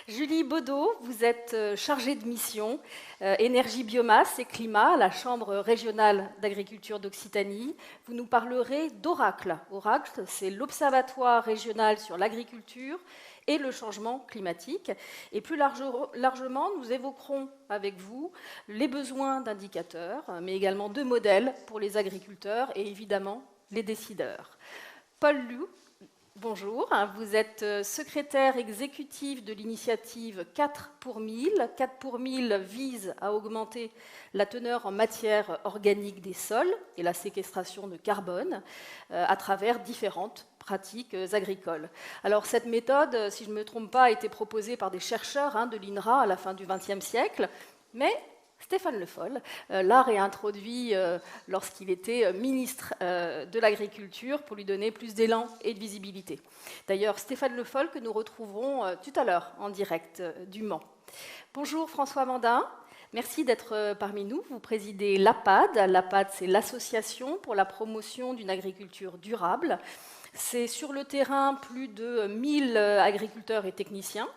Julie Baudot, vous êtes chargée de mission énergie, biomasse et climat à la Chambre régionale d'agriculture d'Occitanie. Vous nous parlerez d'Oracle. Oracle, c'est l'Observatoire régional sur l'agriculture et le changement climatique. Et plus largement, nous évoquerons avec vous les besoins d'indicateurs, mais également de modèles pour les agriculteurs et évidemment les décideurs. Paul Lu, bonjour, vous êtes secrétaire exécutif de l'initiative 4 pour 1000. 4 pour 1000 vise à augmenter la teneur en matière organique des sols et la séquestration de carbone à travers différentes pratiques agricoles. Alors cette méthode, si je ne me trompe pas, a été proposée par des chercheurs de l'INRA à la fin du XXe siècle, mais Stéphane Le Foll l'a réintroduit lorsqu'il était ministre de l'Agriculture pour lui donner plus d'élan et de visibilité. D'ailleurs, Stéphane Le Foll que nous retrouverons tout à l'heure en direct du Mans. Bonjour François Mandin, merci d'être parmi nous. Vous présidez l'APAD. L'APAD, c'est l'Association pour la promotion d'une agriculture durable. C'est sur le terrain plus de 1000 agriculteurs et techniciens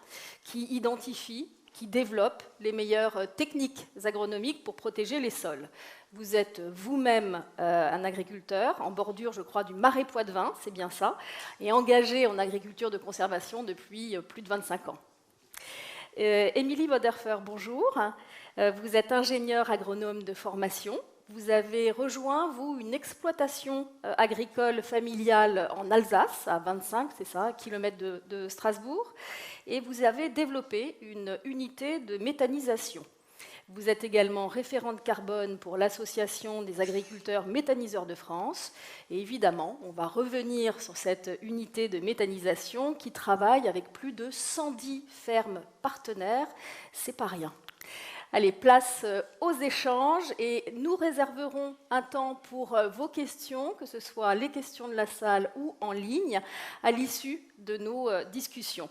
qui identifient, qui développe les meilleures techniques agronomiques pour protéger les sols. Vous êtes vous-même un agriculteur, en bordure, je crois, du Marais Poitevin, c'est bien ça, et engagé en agriculture de conservation depuis plus de 25 ans. Émilie Boderfer, bonjour. Vous êtes ingénieure agronome de formation. Vous avez rejoint, vous, une exploitation agricole familiale en Alsace, à 25, c'est ça, kilomètres de Strasbourg, et vous avez développé une unité de méthanisation. Vous êtes également référente carbone pour l'Association des agriculteurs méthaniseurs de France. Et évidemment, on va revenir sur cette unité de méthanisation qui travaille avec plus de 110 fermes partenaires. C'est pas rien. Allez, place aux échanges et nous réserverons un temps pour vos questions, que ce soit les questions de la salle ou en ligne, à l'issue de nos discussions.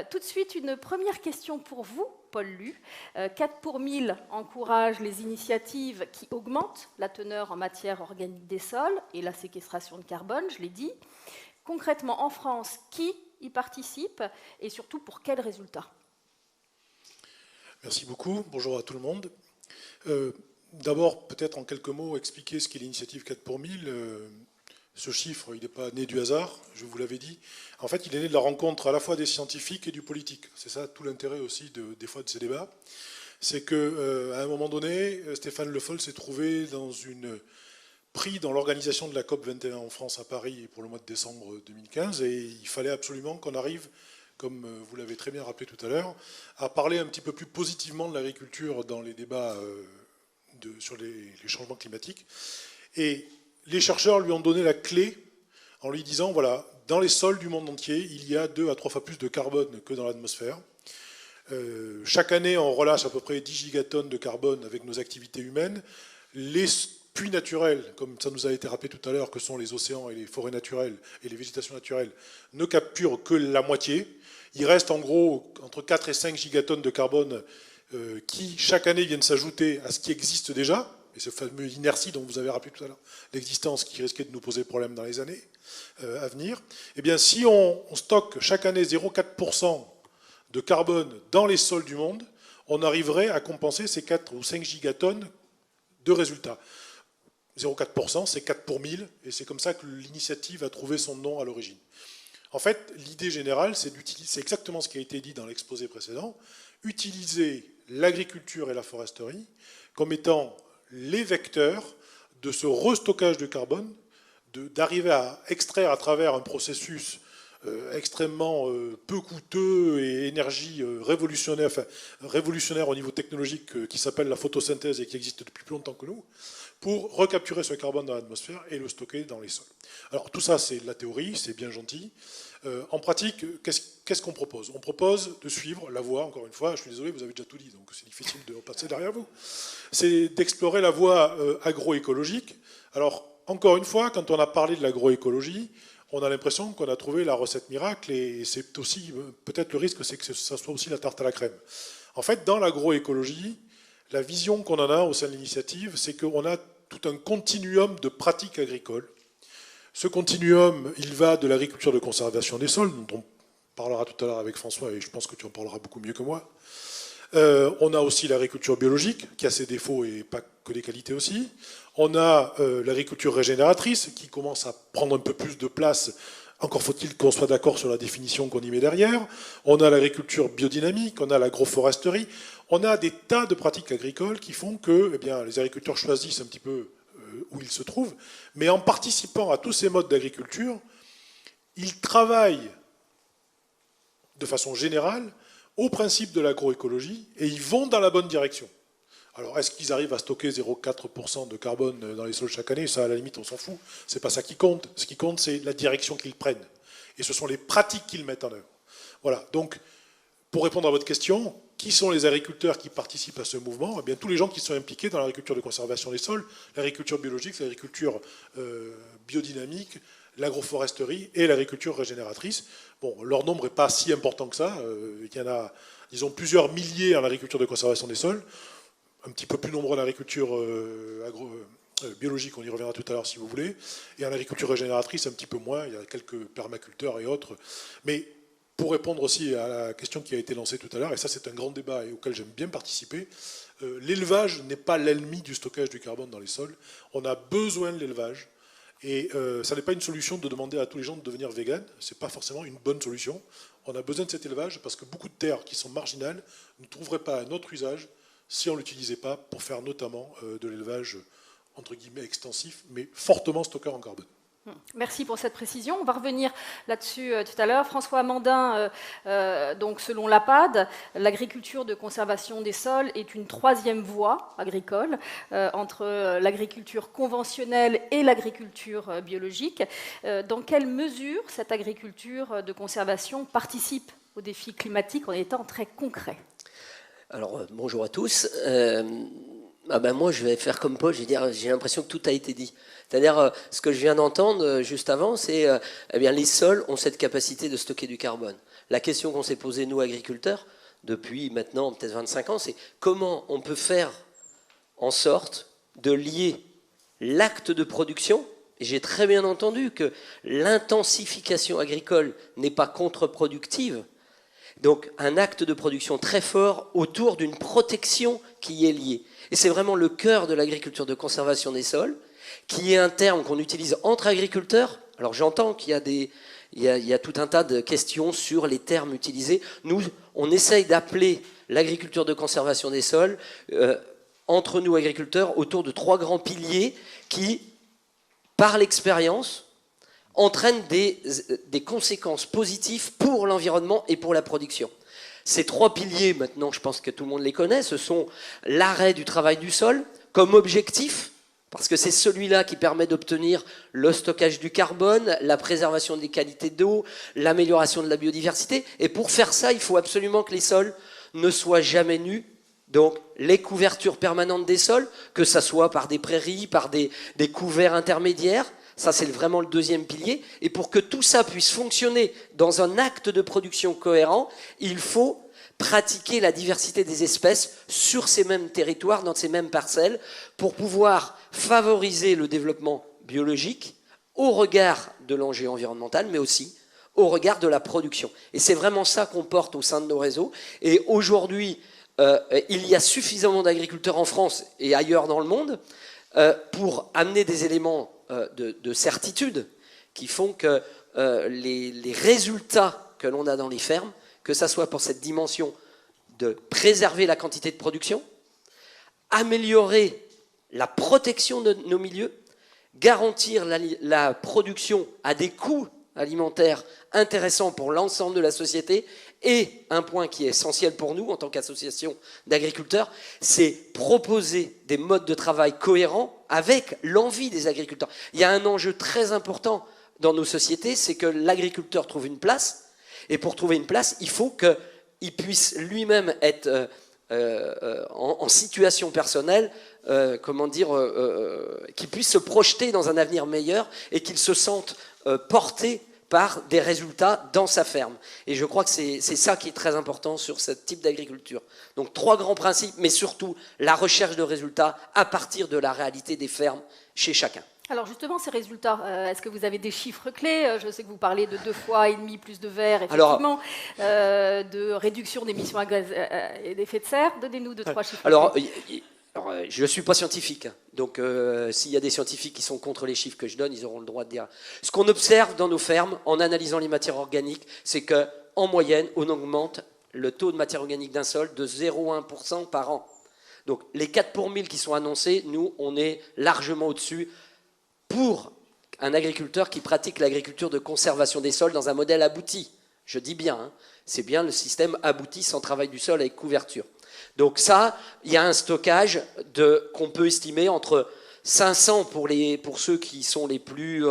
Tout de suite, une première question pour vous, Paul Lu. 4 pour 1000 encourage les initiatives qui augmentent la teneur en matière organique des sols et la séquestration de carbone, je l'ai dit. Concrètement, en France, qui y participe et surtout pour quels résultats ? Merci beaucoup. Bonjour à tout le monde. D'abord, peut-être en quelques mots, expliquer ce qu'est l'initiative 4 pour 1000. Ce chiffre, il n'est pas né du hasard, je vous l'avais dit. En fait, il est né de la rencontre à la fois des scientifiques et du politique. C'est ça tout l'intérêt aussi des fois de ces débats. C'est qu'à un moment donné, Stéphane Le Foll s'est trouvé pris dans l'organisation de la COP 21 en France à Paris pour le mois de décembre 2015 et il fallait absolument qu'on arrive, comme vous l'avez très bien rappelé tout à l'heure, à parler un petit peu plus positivement de l'agriculture dans les débats sur les changements climatiques. Et les chercheurs lui ont donné la clé en lui disant, voilà, dans les sols du monde entier, il y a 2 à 3 fois plus de carbone que dans l'atmosphère. Chaque année, on relâche à peu près 10 gigatonnes de carbone avec nos activités humaines. Les puits naturels, comme ça nous a été rappelé tout à l'heure, que sont les océans et les forêts naturelles et les végétations naturelles, ne capturent que la moitié. Il reste en gros entre 4 et 5 gigatonnes de carbone qui, chaque année, viennent s'ajouter à ce qui existe déjà, et ce fameux inertie dont vous avez rappelé tout à l'heure, l'existence qui risquait de nous poser problème dans les années à venir. Eh bien, si on stocke chaque année 0,4% de carbone dans les sols du monde, on arriverait à compenser ces 4 ou 5 gigatonnes de résultats. 0,4%, c'est 4 pour 1000, et c'est comme ça que l'initiative a trouvé son nom à l'origine. En fait, l'idée générale, c'est exactement ce qui a été dit dans l'exposé précédent, utiliser l'agriculture et la foresterie comme étant les vecteurs de ce restockage de carbone, d'arriver à extraire à travers un processus extrêmement peu coûteux et énergie révolutionnaire au niveau technologique qui s'appelle la photosynthèse et qui existe depuis plus longtemps que nous, pour recapturer ce carbone dans l'atmosphère et le stocker dans les sols. Alors tout ça, c'est la théorie, c'est bien gentil. En pratique, qu'est-ce qu'on propose ? On propose de suivre la voie, encore une fois, je suis désolé, vous avez déjà tout dit, donc c'est difficile de repasser derrière vous. C'est d'explorer la voie agroécologique. Alors, encore une fois, quand on a parlé de l'agroécologie, on a l'impression qu'on a trouvé la recette miracle, et c'est aussi, peut-être le risque, c'est que ça soit aussi la tarte à la crème. En fait, dans l'agroécologie, la vision qu'on en a au sein de l'initiative, c'est qu'on a tout un continuum de pratiques agricoles. Ce continuum, il va de l'agriculture de conservation des sols, dont on parlera tout à l'heure avec François, et je pense que tu en parleras beaucoup mieux que moi. On a aussi l'agriculture biologique, qui a ses défauts et pas que des qualités aussi. On a l'agriculture régénératrice, qui commence à prendre un peu plus de place. Encore faut-il qu'on soit d'accord sur la définition qu'on y met derrière. On a l'agriculture biodynamique, on a l'agroforesterie. On a des tas de pratiques agricoles qui font que les agriculteurs choisissent un petit peu où ils se trouvent. Mais en participant à tous ces modes d'agriculture, ils travaillent de façon générale au principe de l'agroécologie et ils vont dans la bonne direction. Alors, est-ce qu'ils arrivent à stocker 0,4% de carbone dans les sols chaque année? Ça, à la limite, on s'en fout. C'est pas ça qui compte. Ce qui compte, c'est la direction qu'ils prennent. Et ce sont les pratiques qu'ils mettent en œuvre. Voilà. Donc, pour répondre à votre question, qui sont les agriculteurs qui participent à ce mouvement? Eh bien, tous les gens qui sont impliqués dans l'agriculture de conservation des sols, l'agriculture biologique, l'agriculture biodynamique, l'agroforesterie et l'agriculture régénératrice. Bon, leur nombre n'est pas si important que ça. Il y en a, disons, plusieurs milliers en agriculture de conservation des sols. Un petit peu plus nombreux en agriculture biologique, on y reviendra tout à l'heure si vous voulez, et en agriculture régénératrice un petit peu moins, il y a quelques permaculteurs et autres. Mais pour répondre aussi à la question qui a été lancée tout à l'heure, et ça c'est un grand débat et auquel j'aime bien participer, l'élevage n'est pas l'ennemi du stockage du carbone dans les sols, on a besoin de l'élevage, et ça n'est pas une solution de demander à tous les gens de devenir véganes, c'est pas forcément une bonne solution, on a besoin de cet élevage parce que beaucoup de terres qui sont marginales ne trouveraient pas un autre usage si on ne l'utilisait pas pour faire notamment de l'élevage, entre guillemets, extensif, mais fortement stockeur en carbone. Merci pour cette précision. On va revenir là-dessus tout à l'heure. François Amandin, donc selon l'APAD, l'agriculture de conservation des sols est une troisième voie agricole entre l'agriculture conventionnelle et l'agriculture biologique. Dans quelle mesure cette agriculture de conservation participe aux défis climatiques en étant très concret? Alors, bonjour à tous. Moi, je vais faire comme Paul, j'ai l'impression que tout a été dit. C'est-à-dire, ce que je viens d'entendre juste avant, c'est les sols ont cette capacité de stocker du carbone. La question qu'on s'est posée, nous, agriculteurs, depuis maintenant peut-être 25 ans, c'est comment on peut faire en sorte de lier l'acte de production. Et j'ai très bien entendu que l'intensification agricole n'est pas contre-productive. Donc un acte de production très fort autour d'une protection qui y est liée. Et c'est vraiment le cœur de l'agriculture de conservation des sols, qui est un terme qu'on utilise entre agriculteurs. Alors j'entends qu'il y a tout un tas de questions sur les termes utilisés. Nous, on essaye d'appeler l'agriculture de conservation des sols, entre nous agriculteurs, autour de 3 grands piliers qui, par l'expérience, entraînent des conséquences positives pour l'environnement et pour la production. Ces 3 piliers, maintenant, je pense que tout le monde les connaît, ce sont l'arrêt du travail du sol comme objectif, parce que c'est celui-là qui permet d'obtenir le stockage du carbone, la préservation des qualités d'eau, l'amélioration de la biodiversité. Et pour faire ça, il faut absolument que les sols ne soient jamais nus. Donc les couvertures permanentes des sols, que ce soit par des prairies, par des couverts intermédiaires, ça c'est vraiment le 2e pilier. Et pour que tout ça puisse fonctionner dans un acte de production cohérent, il faut pratiquer la diversité des espèces sur ces mêmes territoires, dans ces mêmes parcelles, pour pouvoir favoriser le développement biologique au regard de l'enjeu environnemental, mais aussi au regard de la production. Et c'est vraiment ça qu'on porte au sein de nos réseaux. Et aujourd'hui, il y a suffisamment d'agriculteurs en France et ailleurs dans le monde pour amener des éléments de certitude qui font que les résultats que l'on a dans les fermes, que ça soit pour cette dimension de préserver la quantité de production, améliorer la protection de nos milieux, garantir la production à des coûts alimentaires intéressants pour l'ensemble de la société, et un point qui est essentiel pour nous en tant qu'association d'agriculteurs, c'est proposer des modes de travail cohérents avec l'envie des agriculteurs. Il y a un enjeu très important dans nos sociétés, c'est que l'agriculteur trouve une place, et pour trouver une place, il faut qu'il puisse lui-même être en situation personnelle, qu'il puisse se projeter dans un avenir meilleur et qu'il se sente porté par des résultats dans sa ferme. Et je crois que c'est ça qui est très important sur ce type d'agriculture. Donc 3 grands principes, mais surtout la recherche de résultats à partir de la réalité des fermes chez chacun. Alors justement, ces résultats, est-ce que vous avez des chiffres clés? Je sais que vous parlez de 2,5 fois plus de verre, effectivement, de réduction d'émissions à gaz et d'effet de serre. Donnez-nous 2-3 chiffres clés. Je ne suis pas scientifique, donc s'il y a des scientifiques qui sont contre les chiffres que je donne, ils auront le droit de dire. Ce qu'on observe dans nos fermes, en analysant les matières organiques, c'est qu'en moyenne, on augmente le taux de matière organique d'un sol de 0,1% par an. Donc les 4 pour 1000 qui sont annoncés, nous, on est largement au-dessus pour un agriculteur qui pratique l'agriculture de conservation des sols dans un modèle abouti. Je dis bien, hein, c'est bien le système abouti sans travail du sol avec couverture. Donc ça, il y a un stockage qu'on peut estimer entre 500 pour ceux qui sont les plus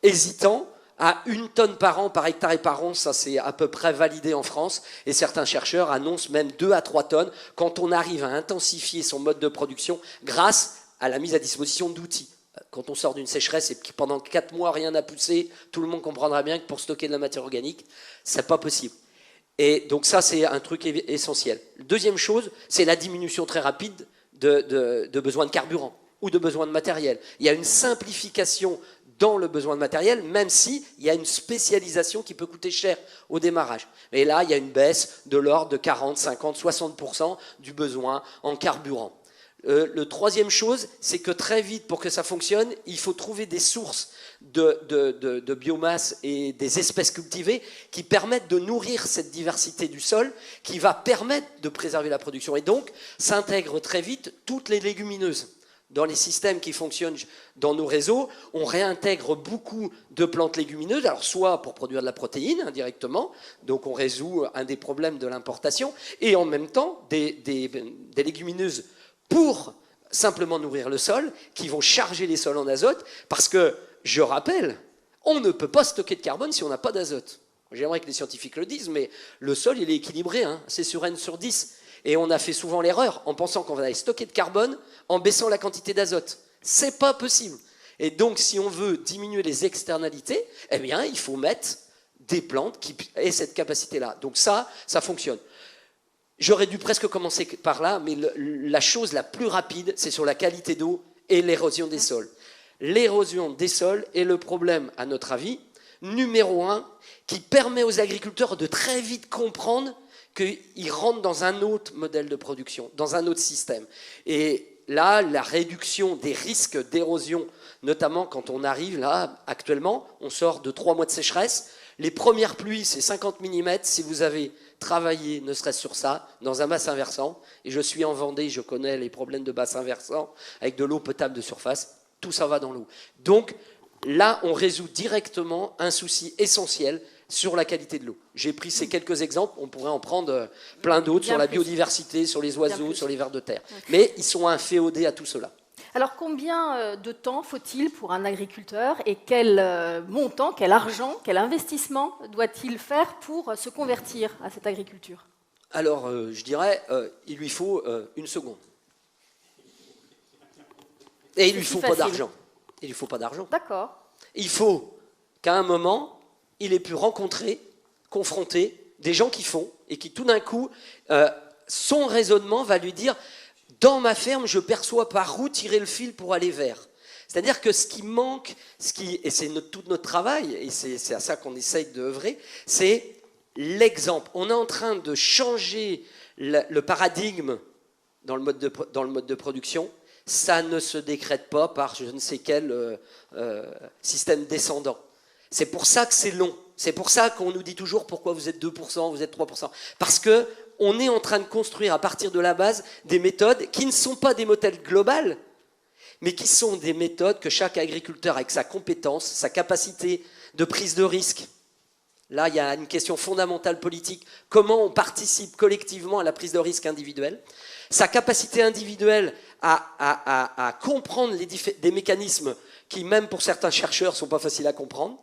hésitants, à 1 tonne par an, par hectare et par an. Ça, c'est à peu près validé en France. Et certains chercheurs annoncent même 2 à 3 tonnes quand on arrive à intensifier son mode de production grâce à la mise à disposition d'outils. Quand on sort d'une sécheresse et que pendant 4 mois rien n'a poussé, tout le monde comprendra bien que pour stocker de la matière organique, c'est pas possible. Et donc ça, c'est un truc essentiel. Deuxième chose, c'est la diminution très rapide de besoin de carburant ou de besoin de matériel. Il y a une simplification dans le besoin de matériel, même s'il y a une spécialisation qui peut coûter cher au démarrage. Et là, il y a une baisse de l'ordre de 40, 50, 60% du besoin en carburant. Le troisième chose, c'est que très vite, pour que ça fonctionne, il faut trouver des sources de biomasse et des espèces cultivées qui permettent de nourrir cette diversité du sol, qui va permettre de préserver la production. Et donc, s'intègrent très vite toutes les légumineuses. Dans les systèmes qui fonctionnent dans nos réseaux, on réintègre beaucoup de plantes légumineuses, alors soit pour produire de la protéine indirectement, donc on résout un des problèmes de l'importation, et en même temps des légumineuses pour simplement nourrir le sol, qui vont charger les sols en azote, parce que, je rappelle, on ne peut pas stocker de carbone si on n'a pas d'azote. J'aimerais que les scientifiques le disent, mais le sol, il est équilibré, hein, c'est sur N sur 10. Et on a fait souvent l'erreur en pensant qu'on allait stocker de carbone en baissant la quantité d'azote. C'est pas possible. Et donc, si on veut diminuer les externalités, eh bien, il faut mettre des plantes qui aient cette capacité-là. Donc ça fonctionne. J'aurais dû presque commencer par là, mais la chose la plus rapide, c'est sur la qualité d'eau et l'érosion des sols. L'érosion des sols est le problème, à notre avis, numéro 1, qui permet aux agriculteurs de très vite comprendre qu'ils rentrent dans un autre modèle de production, dans un autre système. Et là, la réduction des risques d'érosion, notamment quand on arrive, là, actuellement, on sort de 3 mois de sécheresse. Les premières pluies, c'est 50 mm. Si vous avez travaillé, ne serait-ce sur ça, dans un bassin versant, et je suis en Vendée, je connais les problèmes de bassin versant, avec de l'eau potable de surface, tout ça va dans l'eau. Donc là, on résout directement un souci essentiel sur la qualité de l'eau. J'ai pris ces quelques exemples, on pourrait en prendre plein d'autres sur la biodiversité, sur les oiseaux, sur les vers de terre. Mais ils sont inféodés à tout cela. Alors combien de temps faut-il pour un agriculteur et quel montant, quel argent, quel investissement doit-il faire pour se convertir à cette agriculture? Alors je dirais, il lui faut 1 seconde. Et il lui faut pas d'argent. Il lui faut pas d'argent. D'accord. Il faut qu'à un moment, il ait pu rencontrer, confronter des gens qui font et qui tout d'un coup, son raisonnement va lui dire « dans ma ferme, je perçois par où tirer le fil pour aller vers ». C'est-à-dire que ce qui manque, et c'est tout notre travail, et c'est à ça qu'on essaye d'œuvrer, c'est l'exemple. On est en train de changer le paradigme dans le mode de production. Ça ne se décrète pas par je ne sais quel système descendant. C'est pour ça que c'est long. C'est pour ça qu'on nous dit toujours pourquoi vous êtes 2%, vous êtes 3%. Parce qu'on est en train de construire à partir de la base des méthodes qui ne sont pas des modèles globales, mais qui sont des méthodes que chaque agriculteur, avec sa compétence, sa capacité de prise de risque, là il y a une question fondamentale politique, comment on participe collectivement à la prise de risque individuelle, sa capacité individuelle à comprendre des mécanismes qui, même pour certains chercheurs, ne sont pas faciles à comprendre,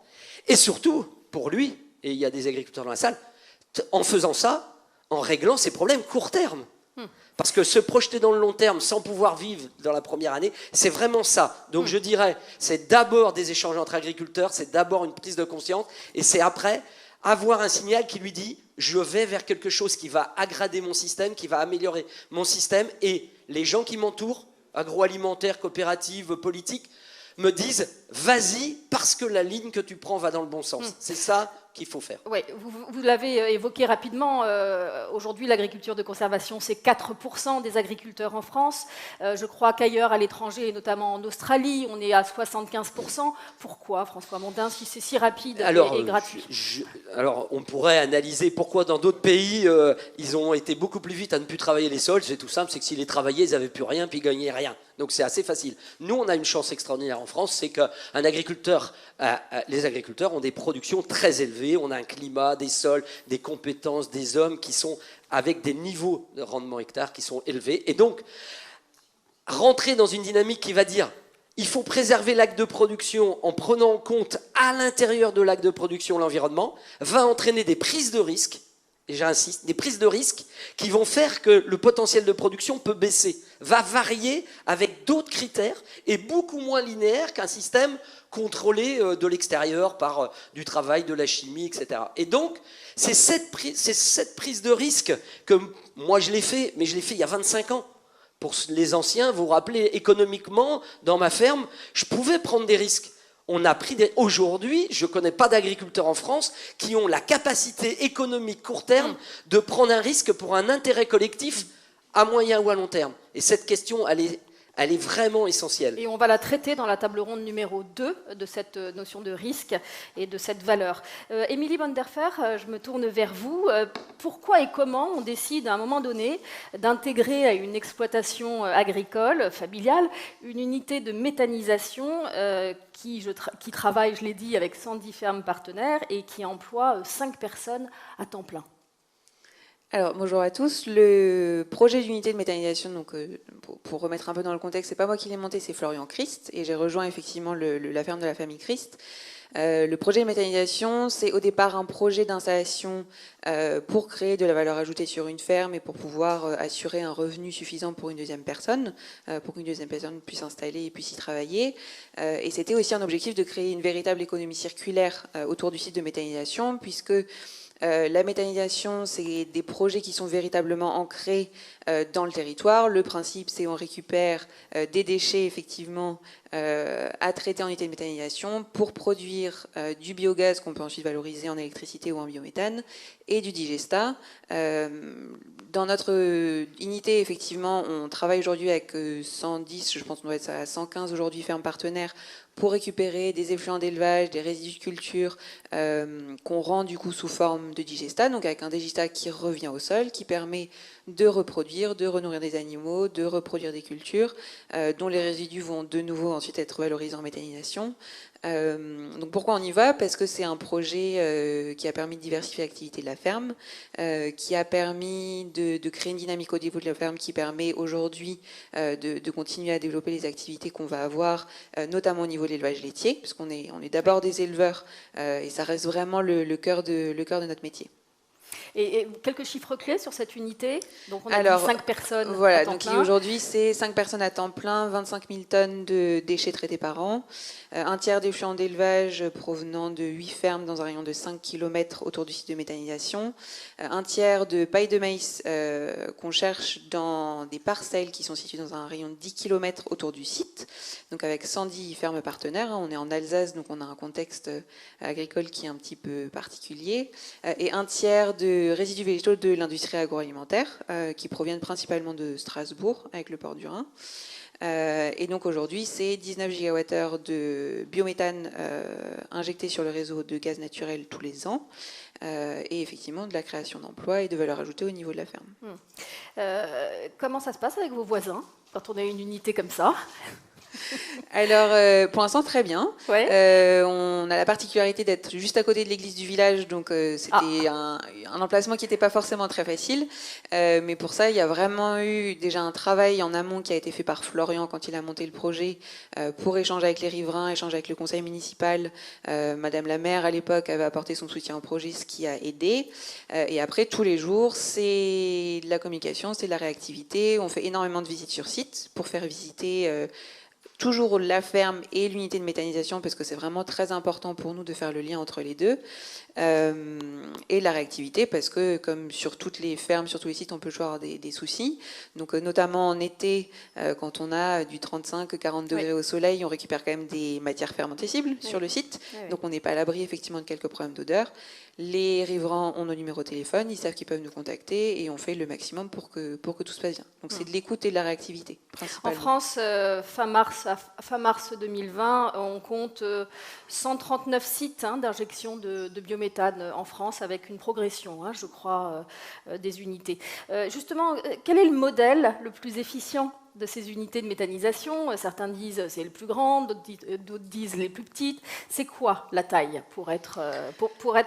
et surtout, pour lui, et il y a des agriculteurs dans la salle, en faisant ça, en réglant ses problèmes court terme. Parce que se projeter dans le long terme sans pouvoir vivre dans la première année, c'est vraiment ça. Donc je dirais, c'est d'abord des échanges entre agriculteurs, c'est d'abord une prise de conscience, et c'est après avoir un signal qui lui dit « je vais vers quelque chose qui va aggrader mon système, qui va améliorer mon système, et les gens qui m'entourent, agroalimentaires, coopératives, politiques, me disent « vas-y, parce que la ligne que tu prends va dans le bon sens ». C'est ça qu'il faut faire. Oui, vous l'avez évoqué rapidement. Aujourd'hui, l'agriculture de conservation, c'est 4% des agriculteurs en France. Je crois qu'ailleurs, à l'étranger, et notamment en Australie, on est à 75%. Pourquoi, François Mondin, si c'est si rapide et gratuit? Alors, on pourrait analyser pourquoi dans d'autres pays, ils ont été beaucoup plus vite à ne plus travailler les sols. C'est tout simple, c'est que s'ils les travaillaient, ils n'avaient plus rien, puis ils gagnaient rien. Donc c'est assez facile. Nous, on a une chance extraordinaire en France, c'est qu'un agriculteur, les agriculteurs ont des productions très élevées, on a un climat, des sols, des compétences, des hommes qui sont avec des niveaux de rendement hectare qui sont élevés. Et donc, rentrer dans une dynamique qui va dire il faut préserver l'acte de production en prenant en compte à l'intérieur de l'acte de production l'environnement, va entraîner des prises de risques. Et j'insiste, des prises de risques qui vont faire que le potentiel de production peut baisser, va varier avec d'autres critères et beaucoup moins linéaire qu'un système contrôlé de l'extérieur par du travail, de la chimie, etc. Et donc, c'est cette prise de risque que moi je l'ai fait, mais je l'ai fait il y a 25 ans. Pour les anciens, vous vous rappelez, économiquement, dans ma ferme, je pouvais prendre des risques. On a pris des... Aujourd'hui, je ne connais pas d'agriculteurs en France qui ont la capacité économique court terme de prendre un risque pour un intérêt collectif à moyen ou à long terme. Et cette question, elle est vraiment essentielle. Et on va la traiter dans la table ronde numéro 2 de cette notion de risque et de cette valeur. Émilie van der Fer, je me tourne vers vous. Pourquoi et comment on décide à un moment donné d'intégrer à une exploitation agricole, familiale, une unité de méthanisation qui travaille, je l'ai dit, avec 110 fermes partenaires et qui emploie 5 personnes à temps plein? Alors, bonjour à tous. Le projet d'unité de méthanisation, donc, pour remettre un peu dans le contexte, c'est pas moi qui l'ai monté, c'est Florian Christ, et j'ai rejoint effectivement la ferme de la famille Christ. Le projet de méthanisation, c'est au départ un projet d'installation pour créer de la valeur ajoutée sur une ferme et pour pouvoir assurer un revenu suffisant pour une deuxième personne, pour qu'une deuxième personne puisse s'installer et puisse y travailler. Et c'était aussi un objectif de créer une véritable économie circulaire autour du site de méthanisation, puisque la méthanisation, c'est des projets qui sont véritablement ancrés dans le territoire. Le principe, c'est on récupère des déchets, effectivement, à traiter en unité de méthanisation pour produire du biogaz qu'on peut ensuite valoriser en électricité ou en biométhane et du digestat. Dans notre unité, effectivement, on travaille aujourd'hui avec 110, je pense qu'on doit être à 115 aujourd'hui fermes partenaires pour récupérer des effluents d'élevage, des résidus de culture qu'on rend du coup sous forme de digestat, donc avec un digestat qui revient au sol, qui permet de reproduire, de renourrir des animaux, de reproduire des cultures, dont les résidus vont de nouveau ensuite être valorisés en méthanisation. Donc pourquoi on y va? Parce que c'est un projet qui a permis de diversifier l'activité de la ferme, qui a permis de créer une dynamique au niveau de la ferme qui permet aujourd'hui de continuer à développer les activités qu'on va avoir, notamment au niveau de l'élevage laitier, parce qu'on est d'abord des éleveurs et ça reste vraiment le cœur de notre métier. Et quelques chiffres clés sur cette unité. Donc on a dit 5 personnes voilà, à temps donc plein. Aujourd'hui, c'est 5 personnes à temps plein, 25 000 tonnes de déchets traités par an, un tiers d'effluents d'élevage provenant de 8 fermes dans un rayon de 5 km autour du site de méthanisation, un tiers de paille de maïs qu'on cherche dans des parcelles qui sont situées dans un rayon de 10 km autour du site, donc avec 110 fermes partenaires. On est en Alsace, donc on a un contexte agricole qui est un petit peu particulier, et un tiers de résidus végétaux de l'industrie agroalimentaire qui proviennent principalement de Strasbourg avec le port du Rhin. Et donc aujourd'hui, c'est 19 gigawattheures de biométhane injectés sur le réseau de gaz naturel tous les ans et effectivement de la création d'emplois et de valeur ajoutée au niveau de la ferme. Comment ça se passe avec vos voisins quand on a une unité comme ça? Alors, pour l'instant, très bien. Ouais. On a la particularité d'être juste à côté de l'église du village, donc c'était un emplacement qui n'était pas forcément très facile. Mais pour ça, il y a vraiment eu déjà un travail en amont qui a été fait par Florian quand il a monté le projet pour échanger avec les riverains, échanger avec le conseil municipal. Madame la maire, à l'époque, avait apporté son soutien au projet, ce qui a aidé. Et après, tous les jours, c'est de la communication, c'est de la réactivité. On fait énormément de visites sur site pour faire visiter toujours la ferme et l'unité de méthanisation, parce que c'est vraiment très important pour nous de faire le lien entre les deux. Et la réactivité, parce que comme sur toutes les fermes, sur tous les sites, on peut avoir des soucis. Donc notamment en été, quand on a du 35-40 degrés au soleil, on récupère quand même des matières fermentescibles sur le site. Donc on n'est pas à l'abri effectivement de quelques problèmes d'odeur. Les riverains ont nos numéros de téléphone, ils savent qu'ils peuvent nous contacter et on fait le maximum pour que tout se passe bien. Donc c'est de l'écoute et de la réactivité, principalement. En France, fin mars 2020, on compte 139 sites d'injection de biométhane en France, avec une progression, je crois, des unités. Justement, quel est le modèle le plus efficient de ces unités de méthanisation? Certains disent c'est le plus grand, d'autres disent les plus petites. C'est quoi la taille pour être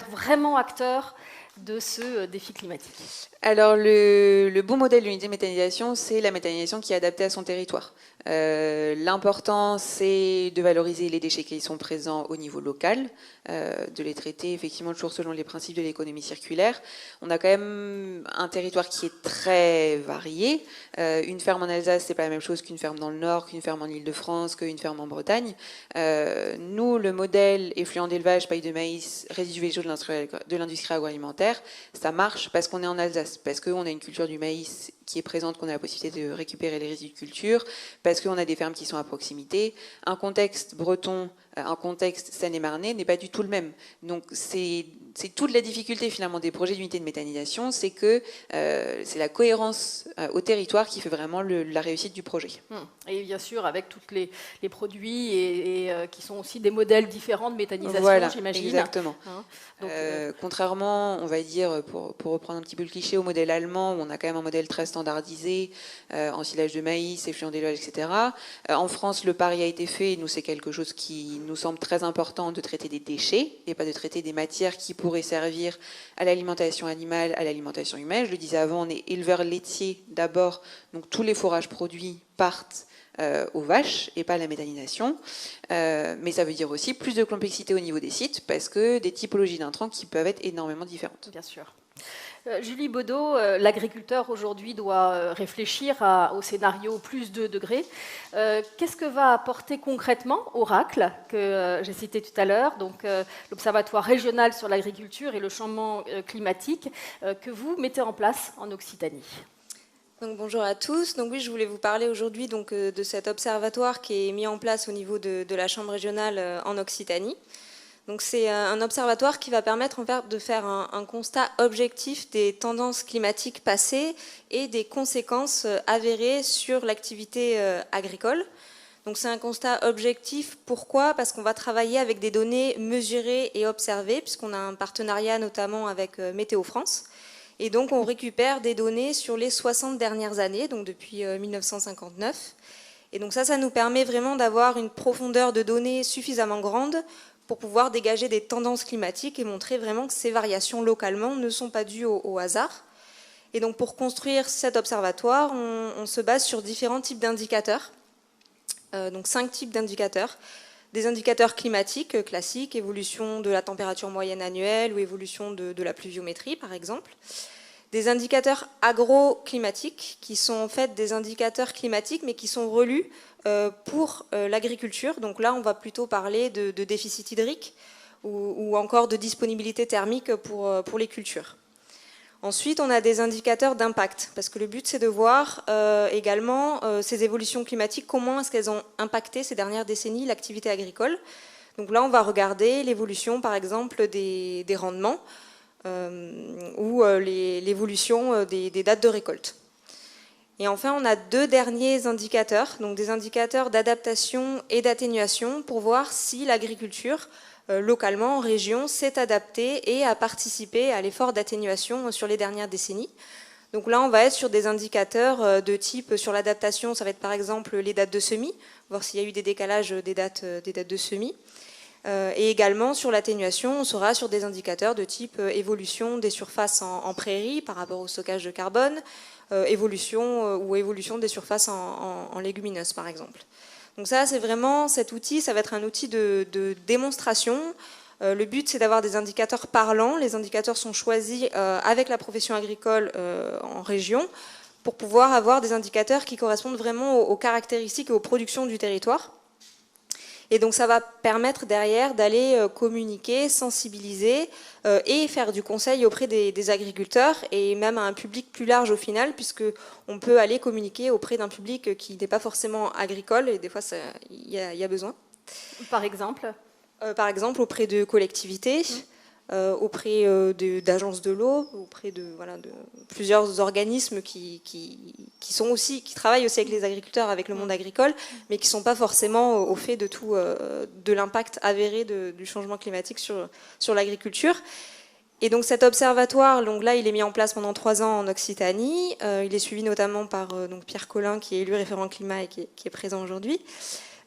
vraiment acteur de ce défi climatique? Alors le bon modèle d'unité de méthanisation, c'est la méthanisation qui est adaptée à son territoire. L'important, c'est de valoriser les déchets qui sont présents au niveau local, de les traiter effectivement toujours selon les principes de l'économie circulaire. On a quand même un territoire qui est très varié. Une ferme en Alsace, c'est pas la même chose qu'une ferme dans le Nord, qu'une ferme en Île-de-France, qu'une ferme en Bretagne. Nous, le modèle effluent d'élevage, paille de maïs, résidus végétaux de l'industrie agroalimentaire, ça marche parce qu'on est en Alsace, parce qu'on a une culture du maïs qui est présente, qu'on a la possibilité de récupérer les résidus de culture, parce qu'on a des fermes qui sont à proximité. Un contexte breton, un contexte Seine-et-Marnais n'est pas du tout le même. Donc c'est toute la difficulté finalement des projets d'unité de méthanisation, c'est que c'est la cohérence au territoire qui fait vraiment la réussite du projet. Et bien sûr avec tous les produits et qui sont aussi des modèles différents de méthanisation, voilà, j'imagine. Exactement. Donc, contrairement, on va dire, pour reprendre un petit peu le cliché, au modèle allemand, où on a quand même un modèle très standardisé, ensilage de maïs, effluent d'élevage, etc. En France, le pari a été fait, et nous c'est quelque chose qui nous semble très important, de traiter des déchets, et pas de traiter des matières qui pourraient servir à l'alimentation animale, à l'alimentation humaine. Je le disais avant, on est éleveur laitier d'abord, donc tous les fourrages produits partent aux vaches et pas à la méthanisation. Mais ça veut dire aussi plus de complexité au niveau des sites parce que des typologies d'intrants qui peuvent être énormément différentes. Bien sûr. Julie Baudot, l'agriculteur aujourd'hui doit réfléchir au scénario plus 2 degrés. Qu'est-ce que va apporter concrètement Oracle, que j'ai cité tout à l'heure, donc l'Observatoire régional sur l'agriculture et le changement climatique, que vous mettez en place en Occitanie? Donc, bonjour à tous. Donc oui, je voulais vous parler aujourd'hui de cet observatoire qui est mis en place au niveau de la Chambre régionale en Occitanie. Donc c'est un observatoire qui va permettre en fait de faire un constat objectif des tendances climatiques passées et des conséquences avérées sur l'activité agricole. Donc c'est un constat objectif. Pourquoi? Parce qu'on va travailler avec des données mesurées et observées, puisqu'on a un partenariat notamment avec Météo France. Et donc on récupère des données sur les 60 dernières années, donc depuis 1959. Et donc ça nous permet vraiment d'avoir une profondeur de données suffisamment grande pour pouvoir dégager des tendances climatiques et montrer vraiment que ces variations localement ne sont pas dues au hasard. Et donc pour construire cet observatoire, on se base sur différents types d'indicateurs, donc 5 types d'indicateurs. Des indicateurs climatiques classiques, évolution de la température moyenne annuelle ou évolution de la pluviométrie par exemple. Des indicateurs agroclimatiques qui sont en fait des indicateurs climatiques mais qui sont relus pour l'agriculture. Donc là on va plutôt parler de déficit hydrique ou encore de disponibilité thermique pour les cultures. Ensuite, on a des indicateurs d'impact, parce que le but, c'est de voir également ces évolutions climatiques, comment est-ce qu'elles ont impacté ces dernières décennies l'activité agricole. Donc là, on va regarder l'évolution, par exemple, des rendements ou l'évolution des dates de récolte. Et enfin, on a 2 derniers indicateurs, donc des indicateurs d'adaptation et d'atténuation, pour voir si l'agriculture localement, en région, s'est adapté et a participé à l'effort d'atténuation sur les dernières décennies. Donc là, on va être sur des indicateurs de type, sur l'adaptation, ça va être par exemple les dates de semis, voir s'il y a eu des décalages des dates de semis. Et également, sur l'atténuation, on sera sur des indicateurs de type évolution des surfaces en prairie par rapport au stockage de carbone, évolution des surfaces en légumineuses, par exemple. Donc ça, c'est vraiment cet outil, ça va être un outil de démonstration. Le but, c'est d'avoir des indicateurs parlants. Les indicateurs sont choisis avec la profession agricole en région pour pouvoir avoir des indicateurs qui correspondent vraiment aux caractéristiques et aux productions du territoire. Et donc ça va permettre derrière d'aller communiquer, sensibiliser et faire du conseil auprès des agriculteurs et même à un public plus large au final, puisque on peut aller communiquer auprès d'un public qui n'est pas forcément agricole, et des fois il y a besoin. Par exemple auprès de collectivités, auprès d'agences de l'eau, auprès de plusieurs organismes qui travaillent aussi avec les agriculteurs, avec le monde agricole, mais qui ne sont pas forcément au fait de l'impact avéré du changement climatique sur l'agriculture. Et donc cet observatoire, donc là, il est mis en place pendant 3 ans en Occitanie. Il est suivi notamment par Pierre Collin, qui est élu référent climat et qui est présent aujourd'hui.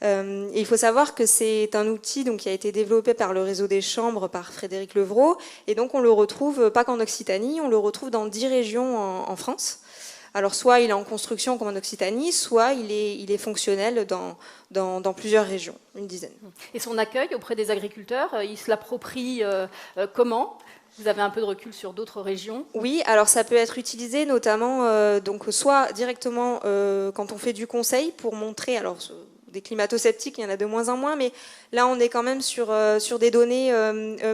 Et il faut savoir que c'est un outil qui a été développé par le réseau des chambres, par Frédéric Levrault, et donc on le retrouve pas qu'en Occitanie, on le retrouve dans 10 régions en France. Alors soit il est en construction comme en Occitanie, soit il est fonctionnel dans plusieurs régions, une dizaine. Et son accueil auprès des agriculteurs, il se l'approprie comment ? Vous avez un peu de recul sur d'autres régions ? Oui, alors ça peut être utilisé notamment soit directement quand on fait du conseil pour montrer, alors des climato-sceptiques, il y en a de moins en moins, mais là on est quand même sur des données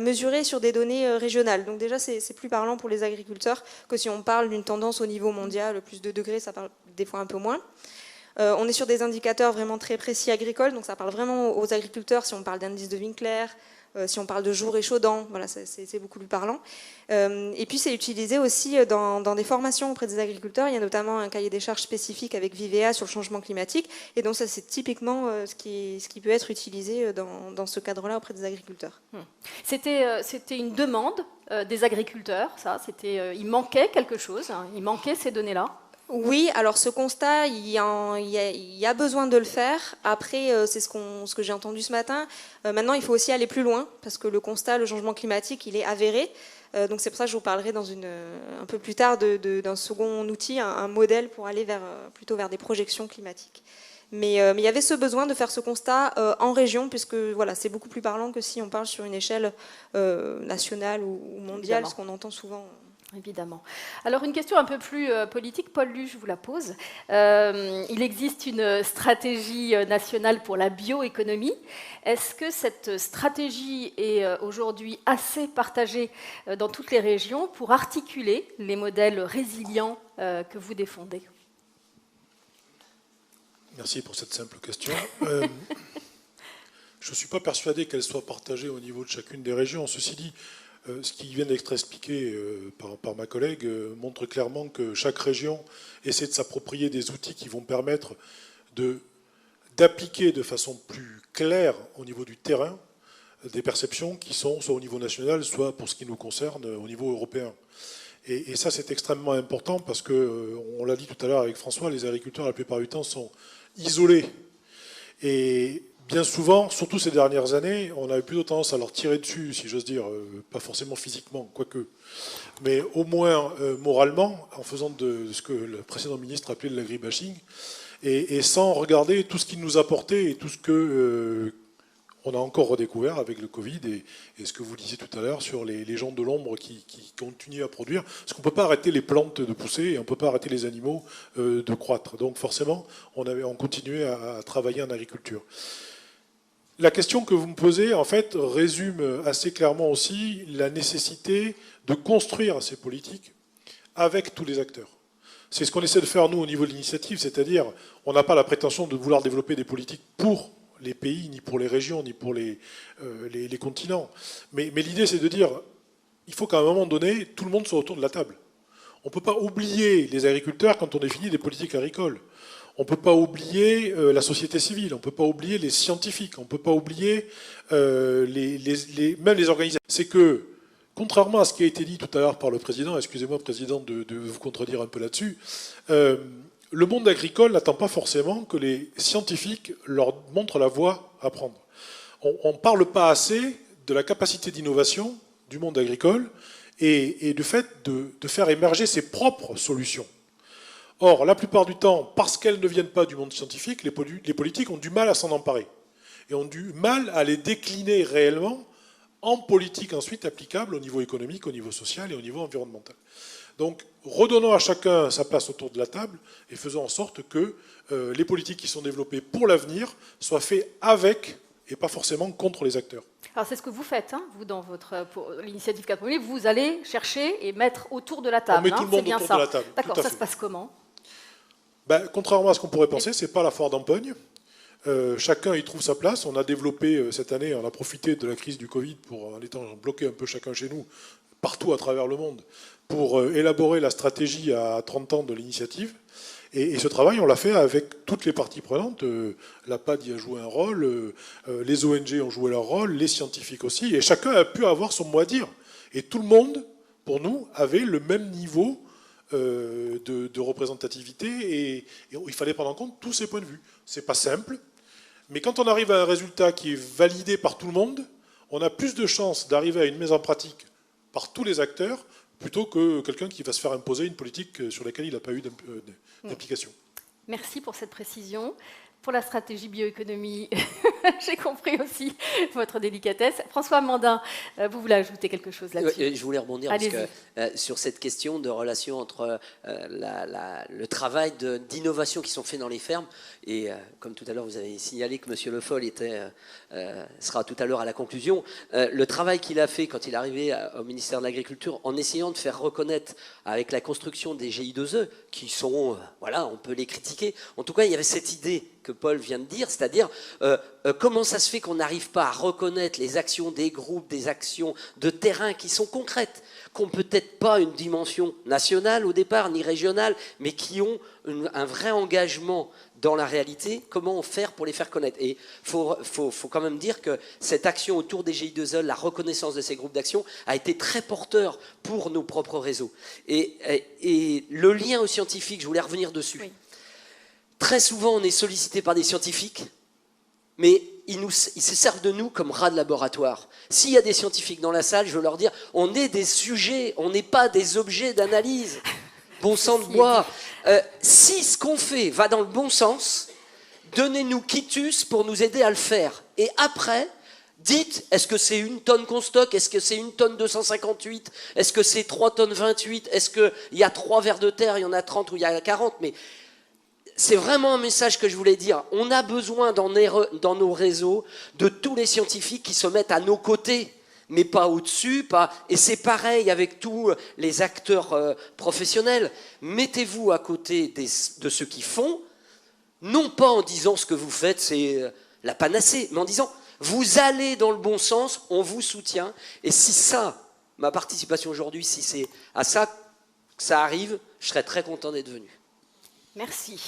mesurées, sur des données régionales. Donc déjà c'est plus parlant pour les agriculteurs que si on parle d'une tendance au niveau mondial, plus de degrés, ça parle des fois un peu moins. On est sur des indicateurs vraiment très précis agricoles, donc ça parle vraiment aux agriculteurs si on parle d'indice de Winkler, si on parle de jours échaudants, voilà, c'est beaucoup plus parlant. Et puis c'est utilisé aussi dans des formations auprès des agriculteurs. Il y a notamment un cahier des charges spécifique avec Vivea sur le changement climatique. Et donc ça c'est typiquement ce qui peut être utilisé dans ce cadre-là auprès des agriculteurs. C'était une demande des agriculteurs, ça. Il manquait quelque chose, hein, il manquait ces données-là. Oui, alors ce constat, il y a besoin de le faire. Après, c'est ce que j'ai entendu ce matin. Maintenant, il faut aussi aller plus loin, parce que le constat, le changement climatique, il est avéré. Donc c'est pour ça que je vous parlerai un peu plus tard d'un second outil, un modèle pour aller plutôt vers des projections climatiques. Mais il y avait ce besoin de faire ce constat en région, puisque voilà, c'est beaucoup plus parlant que si on parle sur une échelle nationale ou mondiale, Évidemment. Ce qu'on entend souvent. Évidemment. Alors une question un peu plus politique, Paul Lu, je vous la pose. Il existe une stratégie nationale pour la bioéconomie. Est-ce que cette stratégie est aujourd'hui assez partagée dans toutes les régions pour articuler les modèles résilients que vous défendez ? Merci pour cette simple question. Je ne suis pas persuadé qu'elle soit partagée au niveau de chacune des régions. Ceci dit, ce qui vient d'être expliqué par ma collègue montre clairement que chaque région essaie de s'approprier des outils qui vont permettre d'appliquer de façon plus claire au niveau du terrain des perceptions qui sont soit au niveau national, soit pour ce qui nous concerne au niveau européen. Et ça c'est extrêmement important parce que, on l'a dit tout à l'heure avec François, les agriculteurs la plupart du temps sont isolés. Et bien souvent, surtout ces dernières années, on a eu plutôt tendance à leur tirer dessus, si j'ose dire, pas forcément physiquement, quoique, mais au moins moralement, en faisant de ce que le précédent ministre appelait de l'agribashing, et sans regarder tout ce qu'il nous apportait et tout ce que on a encore redécouvert avec le Covid et ce que vous disiez tout à l'heure sur les gens de l'ombre qui continuent à produire. Parce qu'on ne peut pas arrêter les plantes de pousser et on ne peut pas arrêter les animaux de croître. Donc forcément, on continuait à travailler en agriculture. La question que vous me posez, en fait, résume assez clairement aussi la nécessité de construire ces politiques avec tous les acteurs. C'est ce qu'on essaie de faire, nous, au niveau de l'initiative, c'est-à-dire, on n'a pas la prétention de vouloir développer des politiques pour les pays, ni pour les régions, ni pour les continents. Mais l'idée, c'est de dire, il faut qu'à un moment donné, tout le monde soit autour de la table. On ne peut pas oublier les agriculteurs quand on définit des politiques agricoles. On ne peut pas oublier la société civile, on ne peut pas oublier les scientifiques, on ne peut pas oublier même les organisations. C'est que, contrairement à ce qui a été dit tout à l'heure par le président, excusez-moi, président, de vous contredire un peu là-dessus, le monde agricole n'attend pas forcément que les scientifiques leur montrent la voie à prendre. On ne parle pas assez de la capacité d'innovation du monde agricole et du fait de faire émerger ses propres solutions. Or, la plupart du temps, parce qu'elles ne viennent pas du monde scientifique, les politiques ont du mal à s'en emparer et ont du mal à les décliner réellement en politique ensuite applicable au niveau économique, au niveau social et au niveau environnemental. Donc, redonnons à chacun sa place autour de la table et faisons en sorte que les politiques qui sont développées pour l'avenir soient faites avec et pas forcément contre les acteurs. Alors c'est ce que vous faites, hein, vous, dans l'initiative 4 000, vous allez chercher et mettre autour de la table. On met tout le monde bien autour ça. de la table. D'accord, tout à ça fait. se passe comment? Contrairement à ce qu'on pourrait penser, c'est pas la foire d'Empogne. Chacun y trouve sa place. On a développé cette année, on a profité de la crise du Covid en étant bloqué un peu chacun chez nous, partout à travers le monde, pour élaborer la stratégie à 30 ans de l'initiative. Et ce travail, on l'a fait avec toutes les parties prenantes. La PAD y a joué un rôle, les ONG ont joué leur rôle, les scientifiques aussi, et chacun a pu avoir son mot à dire. Et tout le monde, pour nous, avait le même niveau de représentativité, et il fallait prendre en compte tous ces points de vue. C'est pas simple, mais quand on arrive à un résultat qui est validé par tout le monde, on a plus de chances d'arriver à une mise en pratique par tous les acteurs, plutôt que quelqu'un qui va se faire imposer une politique sur laquelle il n'a pas eu d'implication. Merci pour cette précision. Pour la stratégie bioéconomie, j'ai compris aussi votre délicatesse. François Mandin, vous voulez ajouter quelque chose là-dessus? Je voulais rebondir parce que, sur cette question de relation entre le travail d'innovation qui sont faits dans les fermes, et comme tout à l'heure vous avez signalé que M. Le Foll sera tout à l'heure à la conclusion, le travail qu'il a fait quand il est arrivé au ministère de l'Agriculture en essayant de faire reconnaître avec la construction des GI2E, qui sont, voilà, on peut les critiquer, en tout cas il y avait cette idée que Paul vient de dire, c'est-à-dire comment ça se fait qu'on n'arrive pas à reconnaître les actions des groupes, des actions de terrain qui sont concrètes, qui n'ont peut-être pas une dimension nationale au départ, ni régionale, mais qui ont un vrai engagement dans la réalité. Comment faire pour les faire connaître? Et il faut quand même dire que cette action autour des GI2E, la reconnaissance de ces groupes d'action, a été très porteur pour nos propres réseaux. Et le lien aux scientifiques, je voulais revenir dessus. Oui. Très souvent, on est sollicité par des scientifiques, mais ils se servent de nous comme rats de laboratoire. S'il y a des scientifiques dans la salle, je veux leur dire, on est des sujets, on n'est pas des objets d'analyse. Bon sang de bois. Si ce qu'on fait va dans le bon sens, donnez-nous quitus pour nous aider à le faire. Et après, dites, est-ce que c'est 1 tonne qu'on stocke? Est-ce que c'est 1 tonne 258? Est-ce que c'est 3 tonnes 28? Est-ce qu'il y a 3 vers de terre, il y en a 30 ou il y a 40? Mais c'est vraiment un message que je voulais dire. On a besoin dans nos réseaux de tous les scientifiques qui se mettent à nos côtés, mais pas au-dessus. Et c'est pareil avec tous les acteurs professionnels. Mettez-vous à côté de ceux qui font, non pas en disant ce que vous faites, c'est la panacée, mais en disant vous allez dans le bon sens, on vous soutient. Et si ça, ma participation aujourd'hui, si c'est à ça que ça arrive, je serais très content d'être venu. Merci.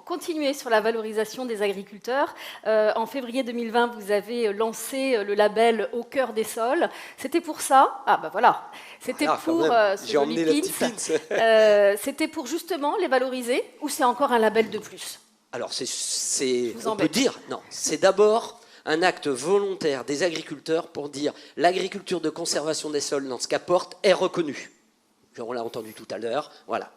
Continuez sur la valorisation des agriculteurs. En février 2020, vous avez lancé le label Au cœur des sols. C'était pour ça. Ah ben voilà. C'était pour ce joli pins. C'était pour justement les valoriser, ou c'est encore un label de plus? Alors on peut dire non. C'est d'abord un acte volontaire des agriculteurs pour dire l'agriculture de conservation des sols dans ce qu'apporte est reconnue. On l'a entendu tout à l'heure. Voilà.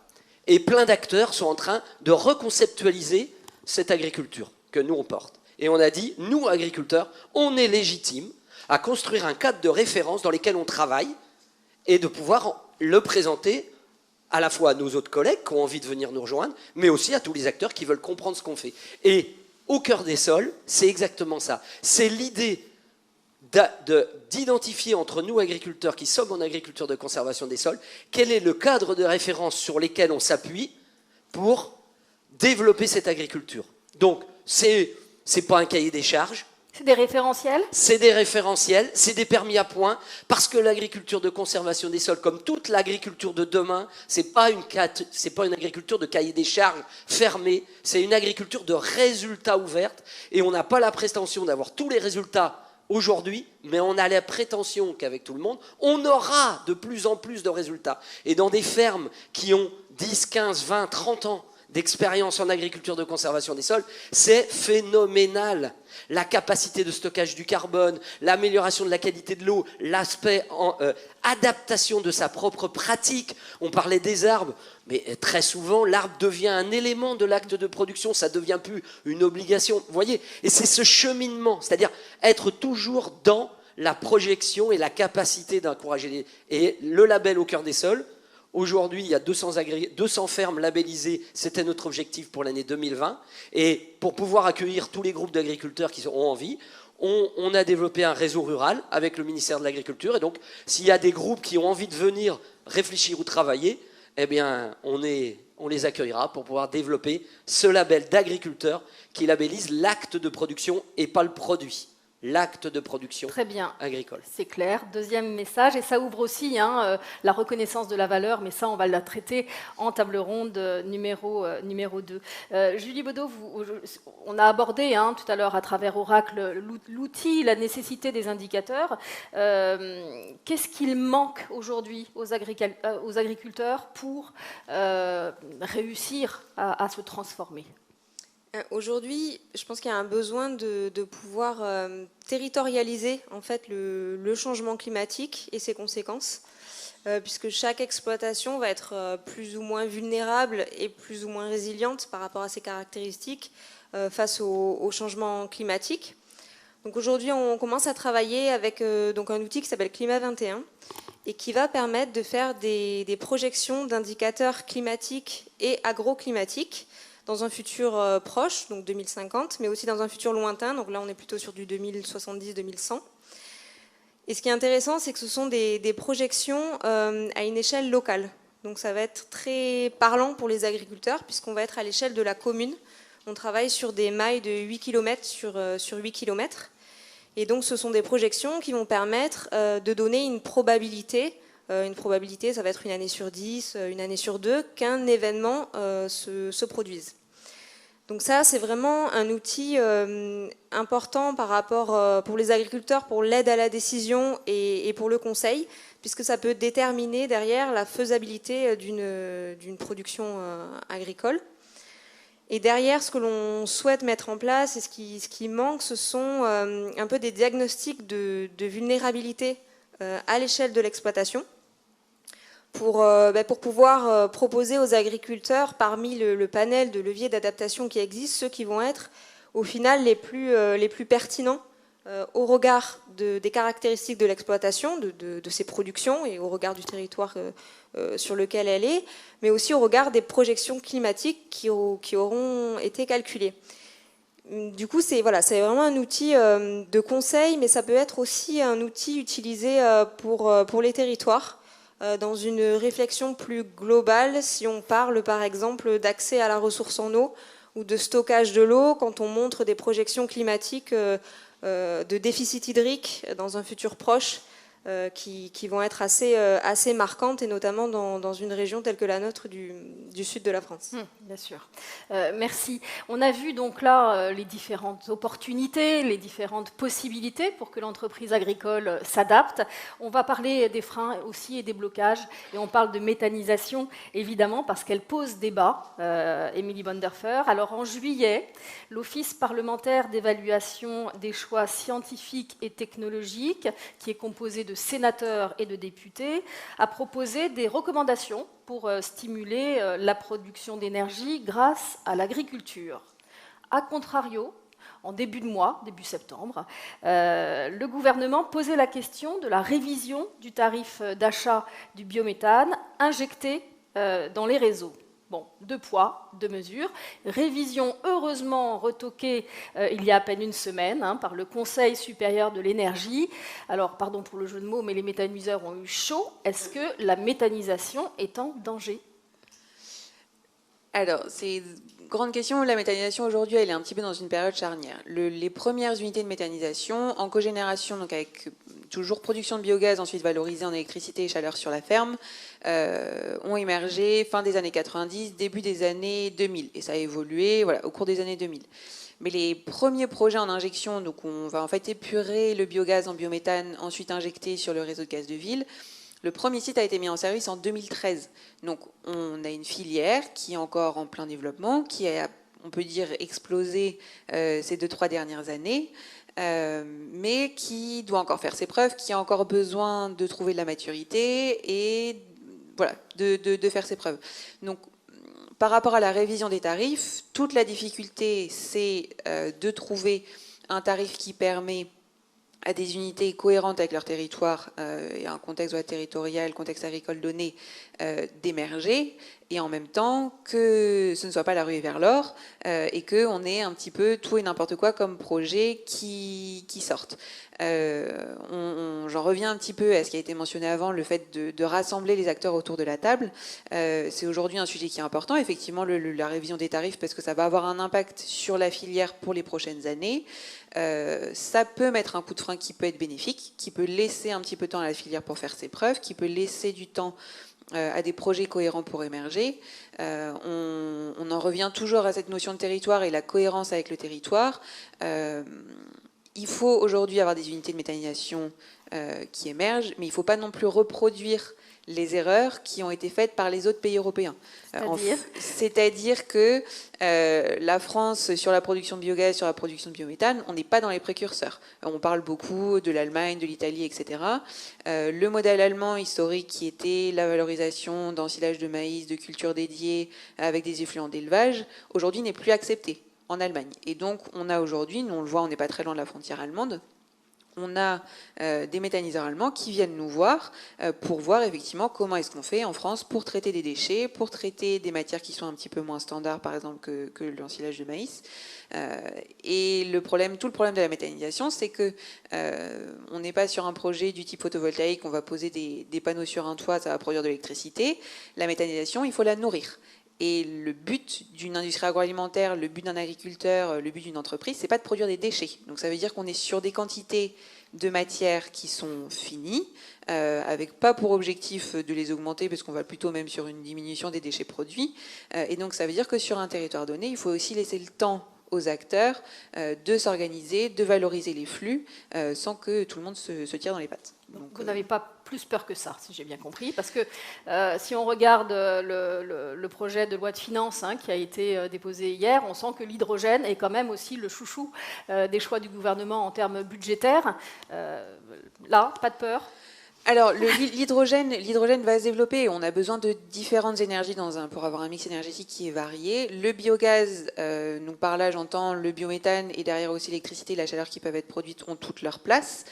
Et plein d'acteurs sont en train de reconceptualiser cette agriculture que nous on porte. Et on a dit, nous agriculteurs, on est légitimes à construire un cadre de référence dans lequel on travaille et de pouvoir le présenter à la fois à nos autres collègues qui ont envie de venir nous rejoindre, mais aussi à tous les acteurs qui veulent comprendre ce qu'on fait. Et au cœur des sols, c'est exactement ça. C'est l'idée d'identifier entre nous agriculteurs qui sommes en agriculture de conservation des sols, quel est le cadre de référence sur lesquels on s'appuie pour développer cette agriculture. Donc, c'est pas un cahier des charges. C'est des référentiels? C'est des référentiels, c'est des permis à points, parce que l'agriculture de conservation des sols, comme toute l'agriculture de demain, c'est pas une agriculture de cahier des charges fermé, c'est une agriculture de résultats ouverts, et on n'a pas la prétention d'avoir tous les résultats aujourd'hui, mais on a la prétention qu'avec tout le monde, on aura de plus en plus de résultats. Et dans des fermes qui ont 10, 15, 20, 30 ans d'expérience en agriculture de conservation des sols, c'est phénoménal. La capacité de stockage du carbone, l'amélioration de la qualité de l'eau, l'aspect adaptation de sa propre pratique. On parlait des arbres, mais très souvent, l'arbre devient un élément de l'acte de production, ça ne devient plus une obligation. Vous voyez? Et c'est ce cheminement, c'est-à-dire être toujours dans la projection et la capacité d'encourager. Et le label Au cœur des sols, aujourd'hui, il y a 200 fermes labellisées, c'était notre objectif pour l'année 2020. Et pour pouvoir accueillir tous les groupes d'agriculteurs qui ont envie, on a développé un réseau rural avec le ministère de l'Agriculture. Et donc, s'il y a des groupes qui ont envie de venir réfléchir ou travailler, eh bien, on les accueillera pour pouvoir développer ce label d'agriculteur qui labellise l'acte de production et pas le produit. L'acte de production Très bien. agricole. C'est clair. Deuxième message, et ça ouvre aussi la reconnaissance de la valeur, mais ça, on va la traiter en table ronde numéro 2. Julie Baudot, on a abordé tout à l'heure à travers Oracle l'outil, la nécessité des indicateurs. Qu'est-ce qu'il manque aujourd'hui aux agriculteurs pour réussir à se transformer ? Aujourd'hui, je pense qu'il y a un besoin de pouvoir territorialiser en fait le changement climatique et ses conséquences, puisque chaque exploitation va être plus ou moins vulnérable et plus ou moins résiliente par rapport à ses caractéristiques face au changement climatique. Donc aujourd'hui, on commence à travailler avec donc un outil qui s'appelle Climat 21 et qui va permettre de faire des projections d'indicateurs climatiques et agroclimatiques dans un futur proche, donc 2050, mais aussi dans un futur lointain, donc là on est plutôt sur du 2070-2100. Et ce qui est intéressant, c'est que ce sont des projections à une échelle locale. Donc ça va être très parlant pour les agriculteurs, puisqu'on va être à l'échelle de la commune. On travaille sur des mailles de 8 km sur 8 km. Et donc ce sont des projections qui vont permettre de donner une probabilité. Une probabilité, ça va être une année sur 10, une année sur 2, qu'un événement se produise. Donc ça, c'est vraiment un outil important par rapport pour les agriculteurs, pour l'aide à la décision et pour le conseil, puisque ça peut déterminer derrière la faisabilité d'une production agricole. Et derrière, ce que l'on souhaite mettre en place et ce qui manque, ce sont un peu des diagnostics de vulnérabilité à l'échelle de l'exploitation, pour pouvoir proposer aux agriculteurs, parmi le panel de leviers d'adaptation qui existent, ceux qui vont être au final les plus pertinents au regard des caractéristiques de l'exploitation, de ses productions et au regard du territoire sur lequel elle est, mais aussi au regard des projections climatiques qui auront été calculées. Du coup, c'est vraiment un outil de conseil, mais ça peut être aussi un outil utilisé pour les territoires, dans une réflexion plus globale, si on parle par exemple d'accès à la ressource en eau ou de stockage de l'eau, quand on montre des projections climatiques de déficit hydrique dans un futur proche, qui vont être assez marquantes, et notamment dans une région telle que la nôtre du sud de la France. Bien sûr. Merci. On a vu donc là les différentes opportunités, les différentes possibilités pour que l'entreprise agricole s'adapte. On va parler des freins aussi et des blocages, et on parle de méthanisation, évidemment, parce qu'elle pose débat, Émilie Bonderfer. Alors en juillet, l'Office parlementaire d'évaluation des choix scientifiques et technologiques, qui est composé de sénateurs et de députés, a proposé des recommandations pour stimuler la production d'énergie grâce à l'agriculture. A contrario, en début septembre, le gouvernement posait la question de la révision du tarif d'achat du biométhane injecté dans les réseaux. Bon, 2 poids, 2 mesures. Révision heureusement retoquée il y a à peine une semaine par le Conseil supérieur de l'énergie. Alors, pardon pour le jeu de mots, mais les méthaniseurs ont eu chaud. Est-ce que la méthanisation est en danger ? Alors, c'est une grande question. La méthanisation, aujourd'hui, elle est un petit peu dans une période charnière. Les premières unités de méthanisation, en cogénération, donc avec toujours production de biogaz, ensuite valorisée en électricité et chaleur sur la ferme, ont émergé fin des années 90, début des années 2000. Et ça a évolué au cours des années 2000. Mais les premiers projets en injection, donc on va en fait épurer le biogaz en biométhane, ensuite injecter sur le réseau de gaz de ville. Le premier site a été mis en service en 2013. Donc on a une filière qui est encore en plein développement, qui a, on peut dire, explosé ces 2-3 dernières années, mais qui doit encore faire ses preuves, qui a encore besoin de trouver de la maturité et de faire ses preuves. Donc par rapport à la révision des tarifs, toute la difficulté, c'est de trouver un tarif qui permet à des unités cohérentes avec leur territoire et un contexte territorial, contexte agricole donné, d'émerger, et en même temps que ce ne soit pas la ruée vers l'or et qu'on ait un petit peu tout et n'importe quoi comme projet qui sortent. J'en reviens un petit peu à ce qui a été mentionné avant, le fait de rassembler les acteurs autour de la table. C'est aujourd'hui un sujet qui est important, effectivement, la révision des tarifs, parce que ça va avoir un impact sur la filière pour les prochaines années. Ça peut mettre un coup de frein qui peut être bénéfique, qui peut laisser un petit peu de temps à la filière pour faire ses preuves, qui peut laisser du temps à des projets cohérents pour émerger. On en revient toujours à cette notion de territoire et la cohérence avec le territoire. Il faut aujourd'hui avoir des unités de méthanisation qui émergent, mais il ne faut pas non plus reproduire les erreurs qui ont été faites par les autres pays européens. C'est-à-dire que la France, sur la production de biogaz, sur la production de biométhane, on n'est pas dans les précurseurs. On parle beaucoup de l'Allemagne, de l'Italie, etc. Le modèle allemand historique qui était la valorisation d'ensilage de maïs, de cultures dédiées avec des effluents d'élevage, aujourd'hui n'est plus accepté en Allemagne. Et donc on a aujourd'hui, nous on le voit, on n'est pas très loin de la frontière allemande, on a des méthaniseurs allemands qui viennent nous voir pour voir effectivement comment est-ce qu'on fait en France pour traiter des déchets, pour traiter des matières qui sont un petit peu moins standards, par exemple, que l'ensilage de maïs. Et tout le problème de la méthanisation, c'est que on n'est pas sur un projet du type photovoltaïque, on va poser des panneaux sur un toit, ça va produire de l'électricité. La méthanisation, il faut la nourrir. Et le but d'une industrie agroalimentaire, le but d'un agriculteur, le but d'une entreprise, c'est pas de produire des déchets. Donc ça veut dire qu'on est sur des quantités de matières qui sont finies, avec pas pour objectif de les augmenter, parce qu'on va plutôt même sur une diminution des déchets produits. Et donc ça veut dire que sur un territoire donné, il faut aussi laisser le temps aux acteurs de s'organiser, de valoriser les flux, sans que tout le monde se tire dans les pattes. Donc, vous n'avez pas plus peur que ça, si j'ai bien compris, parce que si on regarde le projet de loi de finances qui a été déposé hier, on sent que l'hydrogène est quand même aussi le chouchou des choix du gouvernement en termes budgétaires. Là, pas de peur ? Alors, l'hydrogène va se développer. On a besoin de différentes énergies pour avoir un mix énergétique qui est varié. Le biogaz, donc par là j'entends le biométhane et derrière aussi l'électricité et la chaleur qui peuvent être produites ont toute leur place.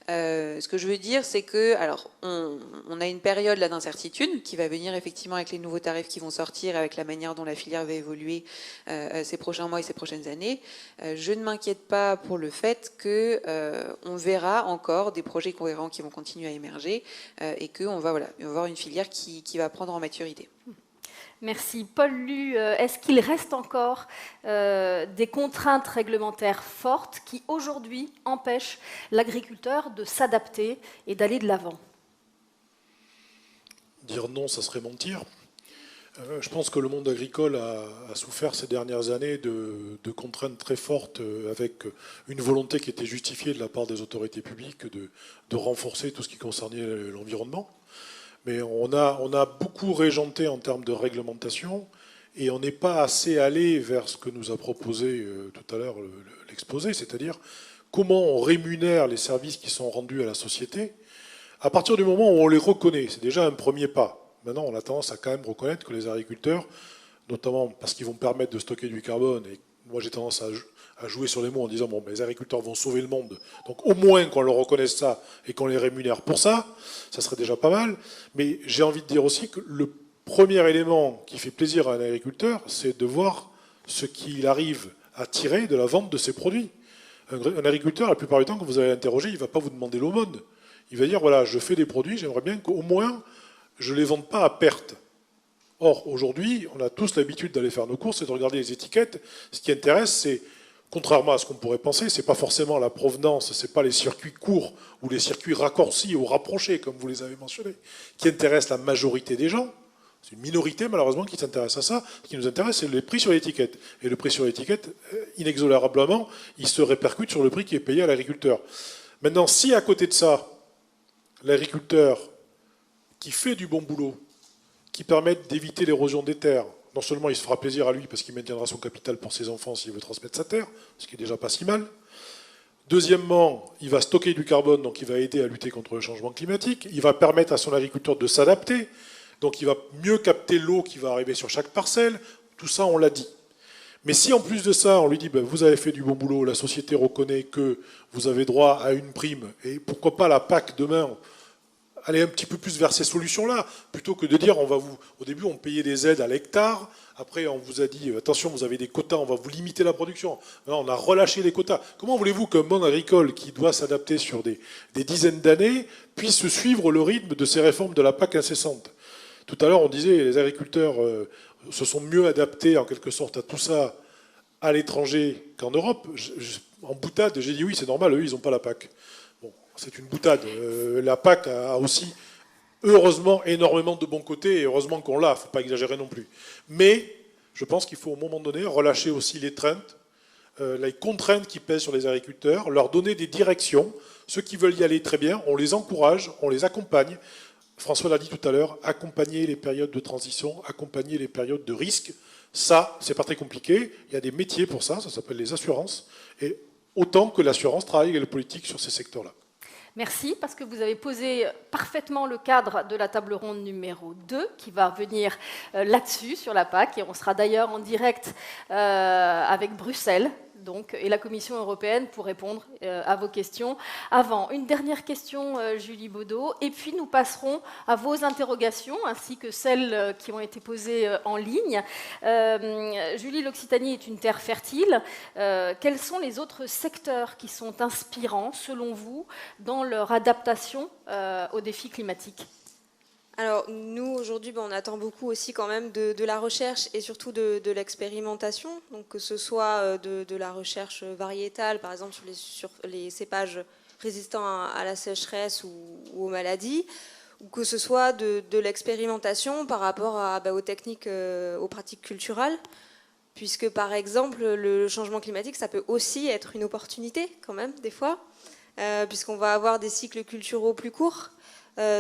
Ce que je veux dire, c'est que, alors, on a une période là d'incertitude qui va venir effectivement avec les nouveaux tarifs qui vont sortir, avec la manière dont la filière va évoluer ces prochains mois et ces prochaines années. Je ne m'inquiète pas pour le fait que on verra encore des projets cohérents qui vont continuer à émerger et qu'on va avoir une filière qui va prendre en maturité. Merci. Paul Lu, est-ce qu'il reste encore des contraintes réglementaires fortes qui, aujourd'hui, empêchent l'agriculteur de s'adapter et d'aller de l'avant ? Dire non, ça serait mentir. Je pense que le monde agricole a souffert ces dernières années de contraintes très fortes avec une volonté qui était justifiée de la part des autorités publiques de renforcer tout ce qui concernait l'environnement. Mais on a beaucoup régenté en termes de réglementation et on n'est pas assez allé vers ce que nous a proposé tout à l'heure l'exposé, c'est-à-dire comment on rémunère les services qui sont rendus à la société à partir du moment où on les reconnaît. C'est déjà un premier pas. Maintenant, on a tendance à quand même reconnaître que les agriculteurs, notamment parce qu'ils vont permettre de stocker du carbone, et moi j'ai tendance à jouer sur les mots en disant bon, les agriculteurs vont sauver le monde, donc au moins qu'on leur reconnaisse ça et qu'on les rémunère pour ça, ça serait déjà pas mal. Mais j'ai envie de dire aussi que le premier élément qui fait plaisir à un agriculteur, c'est de voir ce qu'il arrive à tirer de la vente de ses produits. Un agriculteur, la plupart du temps, quand vous allez l'interroger, il ne va pas vous demander l'aumône. Il va dire voilà, je fais des produits, j'aimerais bien qu'au moins je ne les vende pas à perte. Or, aujourd'hui, on a tous l'habitude d'aller faire nos courses et de regarder les étiquettes. Ce qui intéresse, c'est, contrairement à ce qu'on pourrait penser, c'est pas forcément la provenance, c'est pas les circuits courts ou les circuits raccourcis ou rapprochés, comme vous les avez mentionnés, qui intéressent la majorité des gens. C'est une minorité, malheureusement, qui s'intéresse à ça. Ce qui nous intéresse, c'est le prix sur l'étiquette. Et le prix sur l'étiquette, inexorablement, il se répercute sur le prix qui est payé à l'agriculteur. Maintenant, si à côté de ça, l'agriculteur qui fait du bon boulot, qui permet d'éviter l'érosion des terres, non seulement il se fera plaisir à lui parce qu'il maintiendra son capital pour ses enfants s'il veut transmettre sa terre, ce qui est déjà pas si mal. Deuxièmement, il va stocker du carbone, donc il va aider à lutter contre le changement climatique. Il va permettre à son agriculteur de s'adapter, donc il va mieux capter l'eau qui va arriver sur chaque parcelle. Tout ça, on l'a dit. Mais si en plus de ça, on lui dit ben, vous avez fait du bon boulot, la société reconnaît que vous avez droit à une prime, et pourquoi pas la PAC demain, aller un petit peu plus vers ces solutions-là, plutôt que de dire au début on payait des aides à l'hectare, après on vous a dit attention vous avez des quotas, on va vous limiter la production. Là, on a relâché les quotas. Comment voulez-vous qu'un monde agricole qui doit s'adapter sur des dizaines d'années puisse suivre le rythme de ces réformes de la PAC incessantes? Tout à l'heure on disait les agriculteurs se sont mieux adaptés en quelque sorte à tout ça à l'étranger qu'en Europe. En boutade, j'ai dit oui c'est normal, eux ils n'ont pas la PAC. C'est une boutade. La PAC a aussi, heureusement, énormément de bons côtés, et heureusement qu'on l'a, il ne faut pas exagérer non plus. Mais je pense qu'il faut, au moment donné, relâcher aussi les contraintes qui pèsent sur les agriculteurs, leur donner des directions. Ceux qui veulent y aller très bien, on les encourage, on les accompagne. François l'a dit tout à l'heure, accompagner les périodes de transition, accompagner les périodes de risque. Ça, c'est pas très compliqué. Il y a des métiers pour ça s'appelle les assurances. Et autant que l'assurance travaille avec le politique sur ces secteurs-là. Merci, parce que vous avez posé parfaitement le cadre de la table ronde numéro 2, qui va revenir là-dessus, sur la PAC, et on sera d'ailleurs en direct avec Bruxelles, donc, et la Commission européenne pour répondre à vos questions. Avant, une dernière question, Julie Baudot, et puis nous passerons à vos interrogations, ainsi que celles qui ont été posées en ligne. Julie, l'Occitanie est une terre fertile. Quels sont les autres secteurs qui sont inspirants, selon vous, dans leur adaptation aux défis climatiques? Alors nous aujourd'hui on attend beaucoup aussi quand même de la recherche et surtout de l'expérimentation, donc que ce soit de la recherche variétale par exemple sur les cépages résistants à la sécheresse ou aux maladies, ou que ce soit de l'expérimentation par rapport aux techniques, aux pratiques culturelles, puisque par exemple le changement climatique ça peut aussi être une opportunité quand même des fois, puisqu'on va avoir des cycles culturaux plus courts.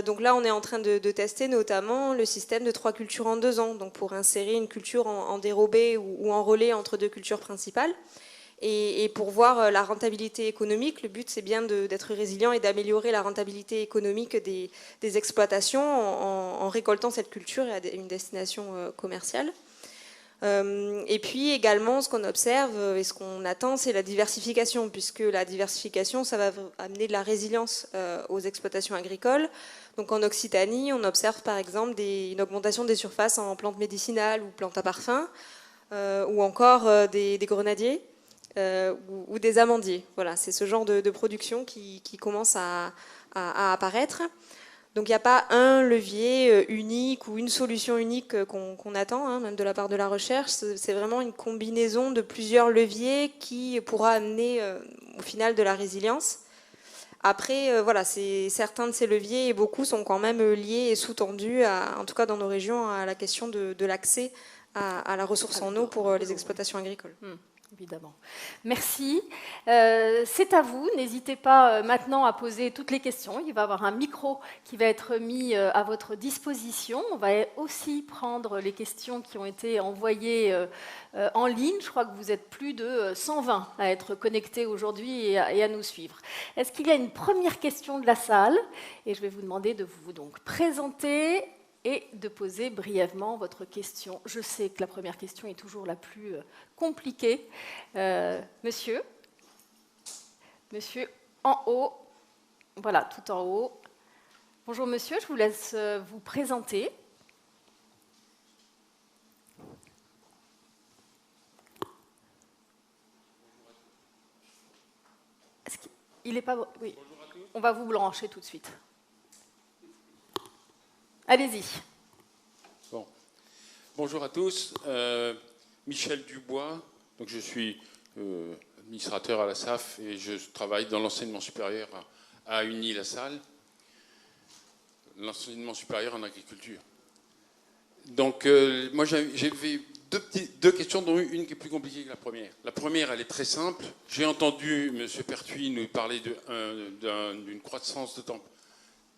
Donc là, on est en train de tester notamment le système de 3 cultures en 2 ans, donc pour insérer une culture en dérobé ou en relais entre 2 cultures principales. Et pour voir la rentabilité économique, le but c'est bien d'être résilient et d'améliorer la rentabilité économique des exploitations en récoltant cette culture à une destination commerciale. Et puis également, ce qu'on observe et ce qu'on attend, c'est la diversification, puisque la diversification, ça va amener de la résilience aux exploitations agricoles. Donc en Occitanie, on observe par exemple une augmentation des surfaces en plantes médicinales ou plantes à parfum, ou encore des grenadiers ou des amandiers. Voilà, c'est ce genre de production qui commence à apparaître. Donc il n'y a pas un levier unique ou une solution unique qu'on attend, même de la part de la recherche. C'est vraiment une combinaison de plusieurs leviers qui pourra amener au final de la résilience. Après, voilà, certains de ces leviers, et beaucoup, sont quand même liés et sous-tendus, en tout cas dans nos régions, à la question de l'accès à la ressource en eau pour les exploitations agricoles. Évidemment. Merci. C'est à vous. N'hésitez pas maintenant à poser toutes les questions. Il va y avoir un micro qui va être mis à votre disposition. On va aussi prendre les questions qui ont été envoyées en ligne. Je crois que vous êtes plus de 120 à être connectés aujourd'hui et à nous suivre. Est-ce qu'il y a une première question de la salle? Et je vais vous demander de vous donc présenter et de poser brièvement votre question. Je sais que la première question est toujours la plus compliquée. Monsieur en haut, voilà, tout en haut. Bonjour monsieur, je vous laisse vous présenter. Est-ce qu'il n'est pas... Oui, on va vous brancher tout de suite. Allez-y. Bon. Bonjour à tous. Michel Dubois. Donc je suis administrateur à la SAF et je travaille dans l'enseignement supérieur à Uni-la-Salle. L'enseignement supérieur en agriculture. Donc moi j'avais deux questions, dont une qui est plus compliquée que la première. La première, elle est très simple. J'ai entendu M. Pertuis nous parler d'une croissance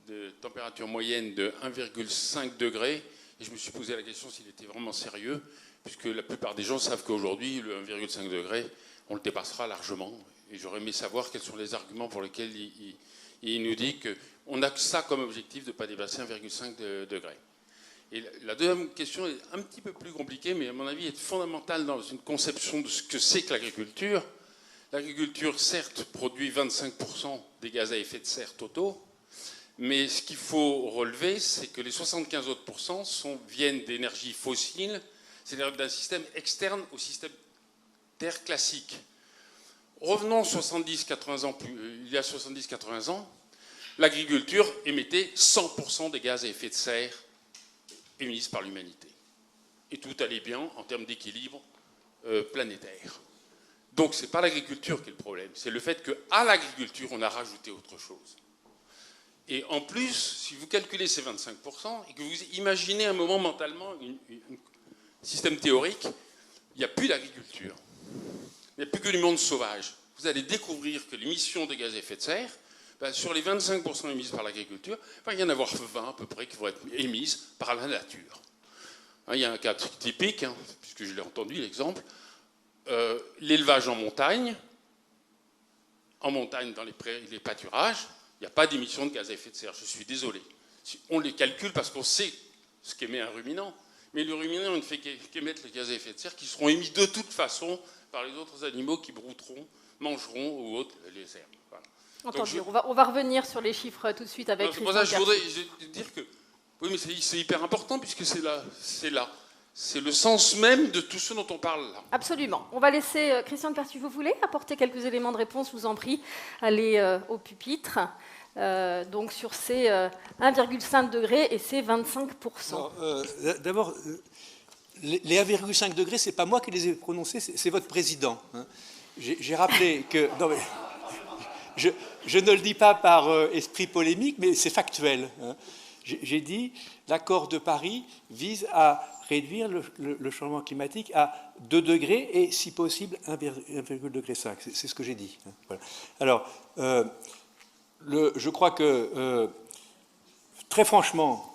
de température moyenne de 1,5 degré, et je me suis posé la question s'il était vraiment sérieux, puisque la plupart des gens savent qu'aujourd'hui, le 1,5 degré, on le dépassera largement. Et j'aurais aimé savoir quels sont les arguments pour lesquels il nous dit qu'on a que ça comme objectif de ne pas dépasser 1,5 degré. Et la deuxième question est un petit peu plus compliquée, mais à mon avis est fondamentale dans une conception de ce que c'est que l'agriculture. L'agriculture, certes, produit 25% des gaz à effet de serre totaux, mais ce qu'il faut relever, c'est que les 75 autres pourcents viennent d'énergies fossiles, c'est-à-dire d'un système externe au système Terre classique. Revenons 70-80 ans, il y a 70-80 ans, l'agriculture émettait 100% des gaz à effet de serre émises par l'humanité. Et tout allait bien en termes d'équilibre planétaire. Donc ce n'est pas l'agriculture qui est le problème, c'est le fait qu'à l'agriculture, on a rajouté autre chose. Et en plus, si vous calculez ces 25% et que vous imaginez un moment mentalement un système théorique, il n'y a plus d'agriculture. Il n'y a plus que du monde sauvage. Vous allez découvrir que l'émission de gaz à effet de serre, sur les 25% émises par l'agriculture, il va y en avoir 20 à peu près qui vont être émises par la nature. Il y a un cas typique, puisque je l'ai entendu l'exemple, l'élevage en montagne, dans les pâturages, il n'y a pas d'émission de gaz à effet de serre, je suis désolé. On les calcule parce qu'on sait ce qu'émet un ruminant, mais le ruminant ne fait qu'émettre les gaz à effet de serre qui seront émis de toute façon par les autres animaux qui brouteront, mangeront ou autres les herbes. Voilà. Entendu. On va revenir sur les chiffres tout de suite avec Christian. C'est pour ça que je voudrais dire que oui, mais c'est hyper important puisque c'est le sens même de tout ce dont on parle là. Absolument. On va laisser Christian de Pertuis, vous voulez apporter quelques éléments de réponse, je vous en prie, allez au pupitre. Donc sur ces 1,5 degrés et ces 25%. D'abord, les 1,5 degrés, ce n'est pas moi qui les ai prononcés, c'est votre président. Hein. J'ai rappelé que... Non, mais, je ne le dis pas par esprit polémique, mais c'est factuel. Hein. J'ai dit, l'accord de Paris vise à réduire le changement climatique à 2 degrés et, si possible, 1,5 degré. C'est ce que j'ai dit. Hein. Voilà. Alors, je crois que, très franchement,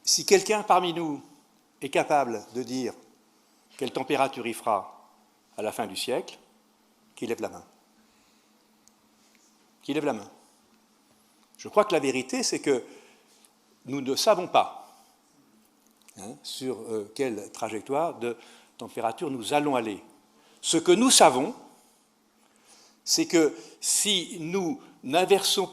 si quelqu'un parmi nous est capable de dire quelle température il fera à la fin du siècle, qu'il lève la main. Qu'il lève la main. Je crois que la vérité, c'est que nous ne savons pas sur quelle trajectoire de température nous allons aller. Ce que nous savons, c'est que si nous n'inversons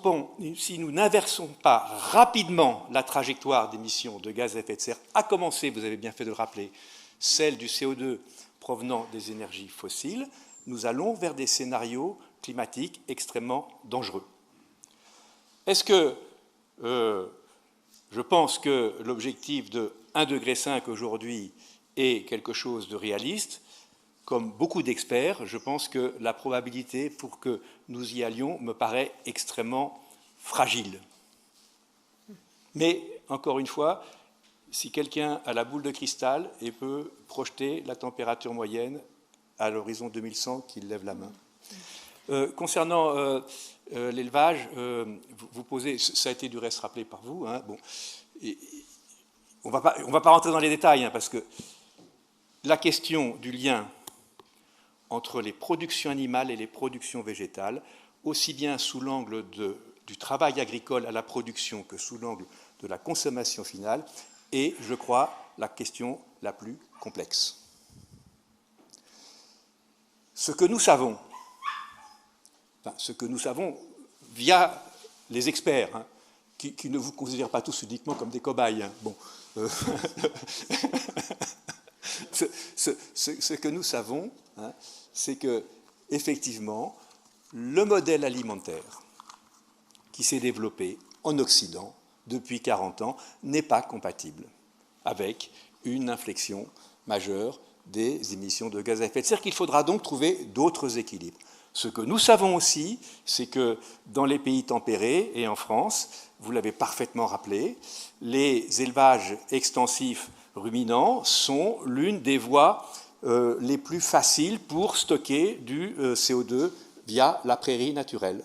pas rapidement la trajectoire d'émissions de gaz à effet de serre, à commencer, vous avez bien fait de le rappeler, celle du CO2 provenant des énergies fossiles, nous allons vers des scénarios climatiques extrêmement dangereux. Est-ce que je pense que l'objectif de 1,5 degré aujourd'hui est quelque chose de réaliste? Comme beaucoup d'experts, je pense que la probabilité pour que nous y allions me paraît extrêmement fragile. Mais, encore une fois, si quelqu'un a la boule de cristal et peut projeter la température moyenne à l'horizon 2100, qu'il lève la main. Concernant l'élevage, vous posez, ça a été du reste rappelé par vous, hein, bon, on va pas rentrer dans les détails, hein, parce que la question du lien entre les productions animales et les productions végétales, aussi bien sous l'angle du travail agricole à la production que sous l'angle de la consommation finale, est, je crois, la question la plus complexe. Ce que nous savons via les experts, hein, qui ne vous considèrent pas tous uniquement comme des cobayes. Hein, bon, ce que nous savons, hein, c'est que, effectivement, le modèle alimentaire qui s'est développé en Occident depuis 40 ans n'est pas compatible avec une inflexion majeure des émissions de gaz à effet de serre, qu'il faudra donc trouver d'autres équilibres. Ce que nous savons aussi, c'est que dans les pays tempérés et en France, vous l'avez parfaitement rappelé, les élevages extensifs ruminants sont l'une des voies les plus faciles pour stocker du CO2 via la prairie naturelle.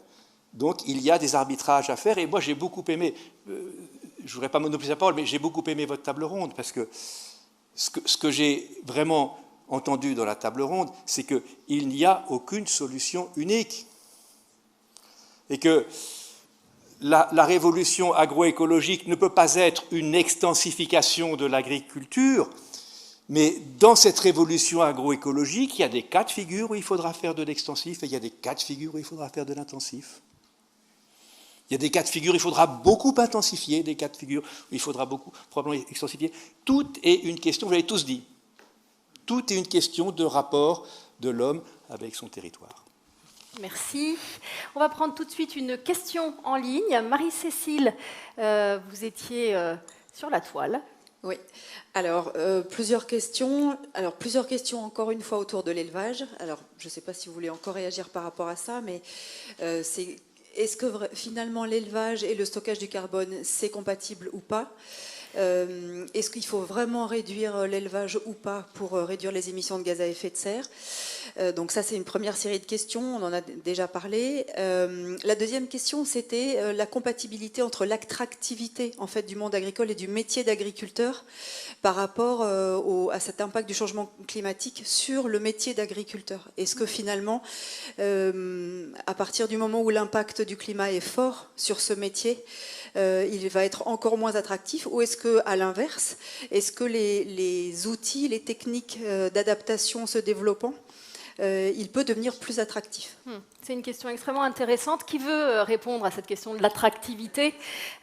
Donc il y a des arbitrages à faire, et moi j'ai beaucoup aimé, je ne voudrais pas monopoliser la parole, mais j'ai beaucoup aimé votre table ronde, parce que ce que j'ai vraiment entendu dans la table ronde, c'est qu'il n'y a aucune solution unique. Et que la révolution agroécologique ne peut pas être une extensification de l'agriculture, mais dans cette révolution agroécologique, il y a des cas de figure où il faudra faire de l'extensif et il y a des cas de figure où il faudra faire de l'intensif. Il y a des cas de figure où il faudra beaucoup intensifier, des cas de figure où il faudra beaucoup probablement extensifier. Tout est une question, vous l'avez tous dit, tout est une question de rapport de l'homme avec son territoire. Merci. On va prendre tout de suite une question en ligne. Marie-Cécile, vous étiez sur la toile. Oui. Alors, plusieurs questions. Alors, plusieurs questions encore une fois autour de l'élevage. Alors, je ne sais pas si vous voulez encore réagir par rapport à ça, mais est-ce que finalement l'élevage et le stockage du carbone, c'est compatible ou pas ? Est-ce qu'il faut vraiment réduire l'élevage ou pas pour réduire les émissions de gaz à effet de serre ? Donc ça, c'est une première série de questions, on en a déjà parlé. La deuxième question, c'était la compatibilité entre l'attractivité en fait, du monde agricole et du métier d'agriculteur par rapport à cet impact du changement climatique sur le métier d'agriculteur. Est-ce que finalement, à partir du moment où l'impact du climat est fort sur ce métier, il va être encore moins attractif, ou est-ce qu'à l'inverse, est-ce que les outils, les techniques d'adaptation se développant, il peut devenir plus attractif? C'est une question extrêmement intéressante. Qui veut répondre à cette question de l'attractivité?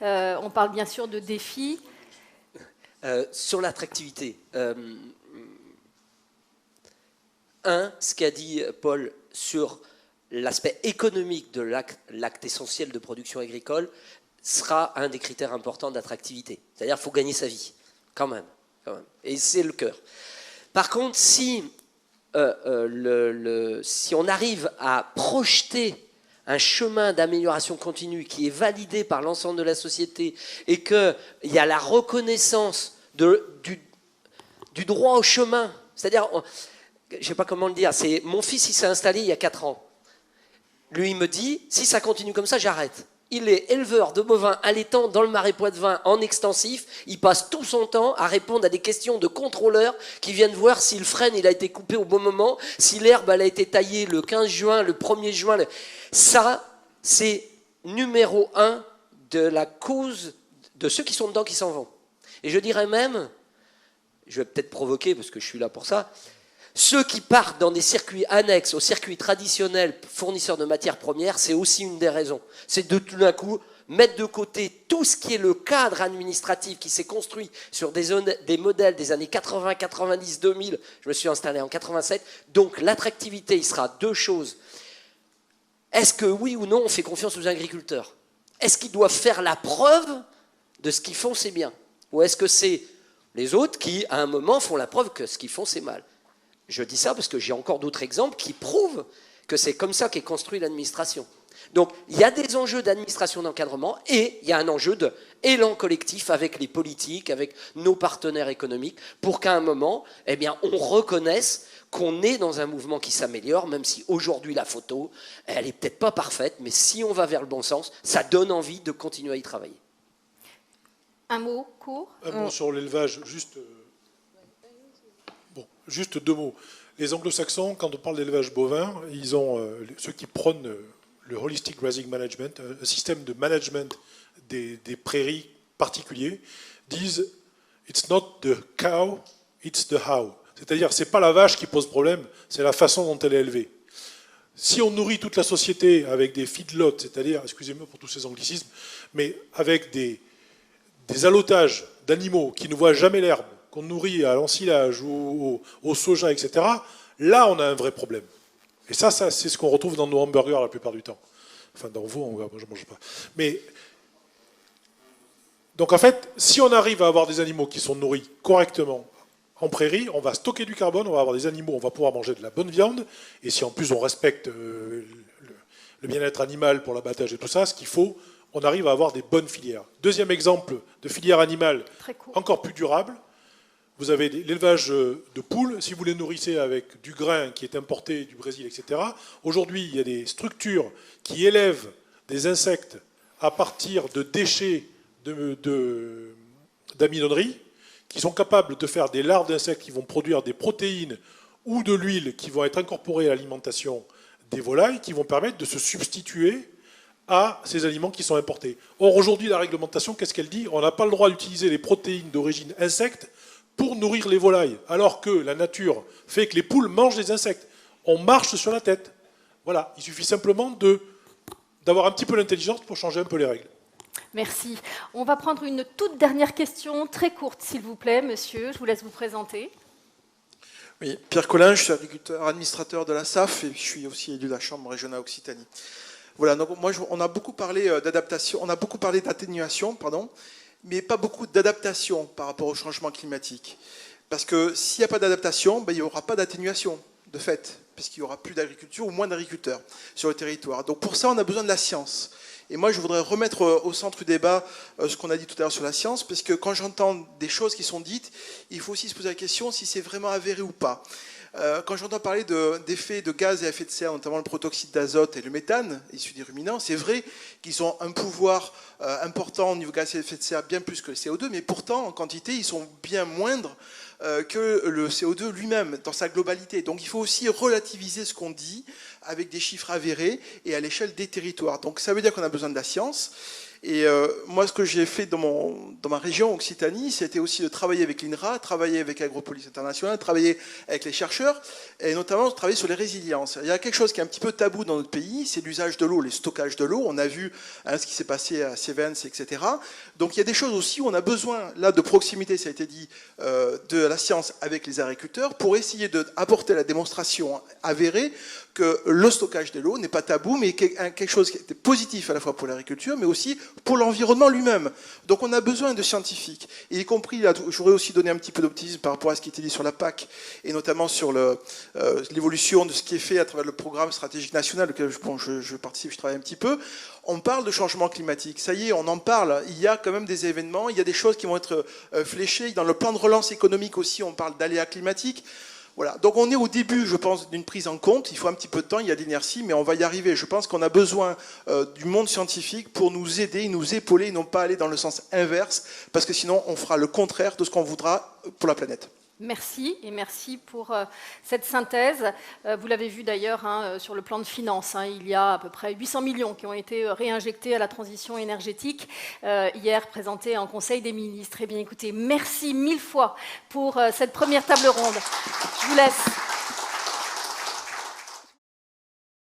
On parle bien sûr de défis. Sur l'attractivité, ce qu'a dit Paul sur l'aspect économique de l'acte essentiel de production agricole sera un des critères importants d'attractivité. C'est-à-dire qu'il faut gagner sa vie, quand même. Et c'est le cœur. Par contre, si on arrive à projeter un chemin d'amélioration continue qui est validé par l'ensemble de la société et qu'il y a la reconnaissance du droit au chemin, c'est-à-dire, je ne sais pas comment le dire, mon fils il s'est installé il y a 4 ans. Lui, il me dit, si ça continue comme ça, j'arrête. Il est éleveur de bovins allaitant dans le Marais Poitevin en extensif. Il passe tout son temps à répondre à des questions de contrôleurs qui viennent voir si le frêne il a été coupé au bon moment, si l'herbe elle a été taillée le 15 juin, le 1er juin. Ça, c'est numéro 1 de la cause de ceux qui sont dedans qui s'en vont. Et je dirais même, je vais peut-être provoquer parce que je suis là pour ça, ceux qui partent dans des circuits annexes aux circuits traditionnels fournisseurs de matières premières, c'est aussi une des raisons. C'est de tout d'un coup mettre de côté tout ce qui est le cadre administratif qui s'est construit sur des modèles des années 80, 90, 2000. Je me suis installé en 87. Donc l'attractivité, il sera 2 choses. Est-ce que oui ou non on fait confiance aux agriculteurs? Est-ce qu'ils doivent faire la preuve de ce qu'ils font c'est bien? Ou est-ce que c'est les autres qui, à un moment, font la preuve que ce qu'ils font c'est mal? Je dis ça parce que j'ai encore d'autres exemples qui prouvent que c'est comme ça qu'est construite l'administration. Donc, il y a des enjeux d'administration d'encadrement et il y a un enjeu d'élan collectif avec les politiques, avec nos partenaires économiques, pour qu'à un moment, eh bien, on reconnaisse qu'on est dans un mouvement qui s'améliore, même si aujourd'hui la photo, elle n'est peut-être pas parfaite, mais si on va vers le bon sens, ça donne envie de continuer à y travailler. Un mot court. Un mot sur l'élevage, juste 2 mots. Les anglo-saxons, quand on parle d'élevage bovin, ils ont ceux qui prônent le holistic grazing management, un système de management des prairies particuliers, disent « it's not the cow, it's the how ». C'est-à-dire, ce n'est pas la vache qui pose problème, c'est la façon dont elle est élevée. Si on nourrit toute la société avec des feedlots, c'est-à-dire, excusez-moi pour tous ces anglicismes, mais avec des allotages d'animaux qui ne voient jamais l'herbe, qu'on nourrit à l'ensilage ou au soja, etc., là, on a un vrai problème. Et ça c'est ce qu'on retrouve dans nos hamburgers la plupart du temps. Enfin, dans vos hamburgers, moi, je ne mange pas. Mais, donc, en fait, si on arrive à avoir des animaux qui sont nourris correctement en prairie, on va stocker du carbone, on va avoir des animaux, on va pouvoir manger de la bonne viande, et si en plus on respecte le bien-être animal pour l'abattage et tout ça, ce qu'il faut, on arrive à avoir des bonnes filières. Deuxième exemple de filière animale encore plus durable, vous avez l'élevage de poules, si vous les nourrissez avec du grain qui est importé du Brésil, etc. Aujourd'hui, il y a des structures qui élèvent des insectes à partir de déchets d'amidonnerie, qui sont capables de faire des larves d'insectes qui vont produire des protéines ou de l'huile qui vont être incorporées à l'alimentation des volailles, qui vont permettre de se substituer à ces aliments qui sont importés. Or, aujourd'hui, la réglementation, qu'est-ce qu'elle dit? On n'a pas le droit d'utiliser les protéines d'origine insecte pour nourrir les volailles, alors que la nature fait que les poules mangent des insectes. On marche sur la tête. Voilà, il suffit simplement d'avoir un petit peu l'intelligence pour changer un peu les règles. Merci. On va prendre une toute dernière question, très courte, s'il vous plaît, monsieur. Je vous laisse vous présenter. Oui, Pierre Collin, je suis agriculteur administrateur de la SAF et je suis aussi élu de la Chambre régionale Occitanie. Voilà, donc moi, on a beaucoup parlé d'adaptation, on a beaucoup parlé d'atténuation, pardon, mais pas beaucoup d'adaptation par rapport au changement climatique. Parce que s'il n'y a pas d'adaptation, ben, il n'y aura pas d'atténuation, de fait, puisqu'il n'y aura plus d'agriculture ou moins d'agriculteurs sur le territoire. Donc pour ça, on a besoin de la science. Et moi, je voudrais remettre au centre du débat ce qu'on a dit tout à l'heure sur la science, parce que quand j'entends des choses qui sont dites, il faut aussi se poser la question si c'est vraiment avéré ou pas. Quand j'entends parler d'effets de gaz à effet de serre, notamment le protoxyde d'azote et le méthane, issus des ruminants, c'est vrai qu'ils ont un pouvoir important au niveau gaz à effet de serre, bien plus que le CO2, mais pourtant, en quantité, ils sont bien moindres que le CO2 lui-même, dans sa globalité. Donc il faut aussi relativiser ce qu'on dit avec des chiffres avérés et à l'échelle des territoires. Donc ça veut dire qu'on a besoin de la science. Et moi, ce que j'ai fait dans ma région Occitanie, c'était aussi de travailler avec l'INRA, travailler avec Agropolis International, travailler avec les chercheurs, et notamment travailler sur les résiliences. Il y a quelque chose qui est un petit peu tabou dans notre pays, c'est l'usage de l'eau, les stockages de l'eau. On a vu ce qui s'est passé à Cévennes, etc. Donc il y a des choses aussi où on a besoin, là, de proximité, ça a été dit, de la science avec les agriculteurs, pour essayer d'apporter la démonstration avérée que le stockage de l'eau n'est pas tabou, mais quelque chose qui était positif à la fois pour l'agriculture, mais aussi pour l'environnement lui-même. Donc on a besoin de scientifiques, et y compris, là, j'aurais aussi donné un petit peu d'optimisme par rapport à ce qui était dit sur la PAC, et notamment sur l'évolution de ce qui est fait à travers le programme stratégique national, auquel je participe, je travaille un petit peu. On parle de changement climatique, ça y est, on en parle, il y a quand même des événements, il y a des choses qui vont être fléchées, dans le plan de relance économique aussi, on parle d'aléas climatiques. Voilà. Donc on est au début, je pense, d'une prise en compte. Il faut un petit peu de temps, il y a de l'inertie, mais on va y arriver. Je pense qu'on a besoin du monde scientifique pour nous aider, nous épauler, et non pas aller dans le sens inverse, parce que sinon on fera le contraire de ce qu'on voudra pour la planète. Merci, et merci pour cette synthèse. Vous l'avez vu d'ailleurs sur le plan de finances, il y a à peu près 800 millions qui ont été réinjectés à la transition énergétique, hier présentés en Conseil des ministres. Eh bien écoutez, merci 1000 fois pour cette première table ronde. Je vous laisse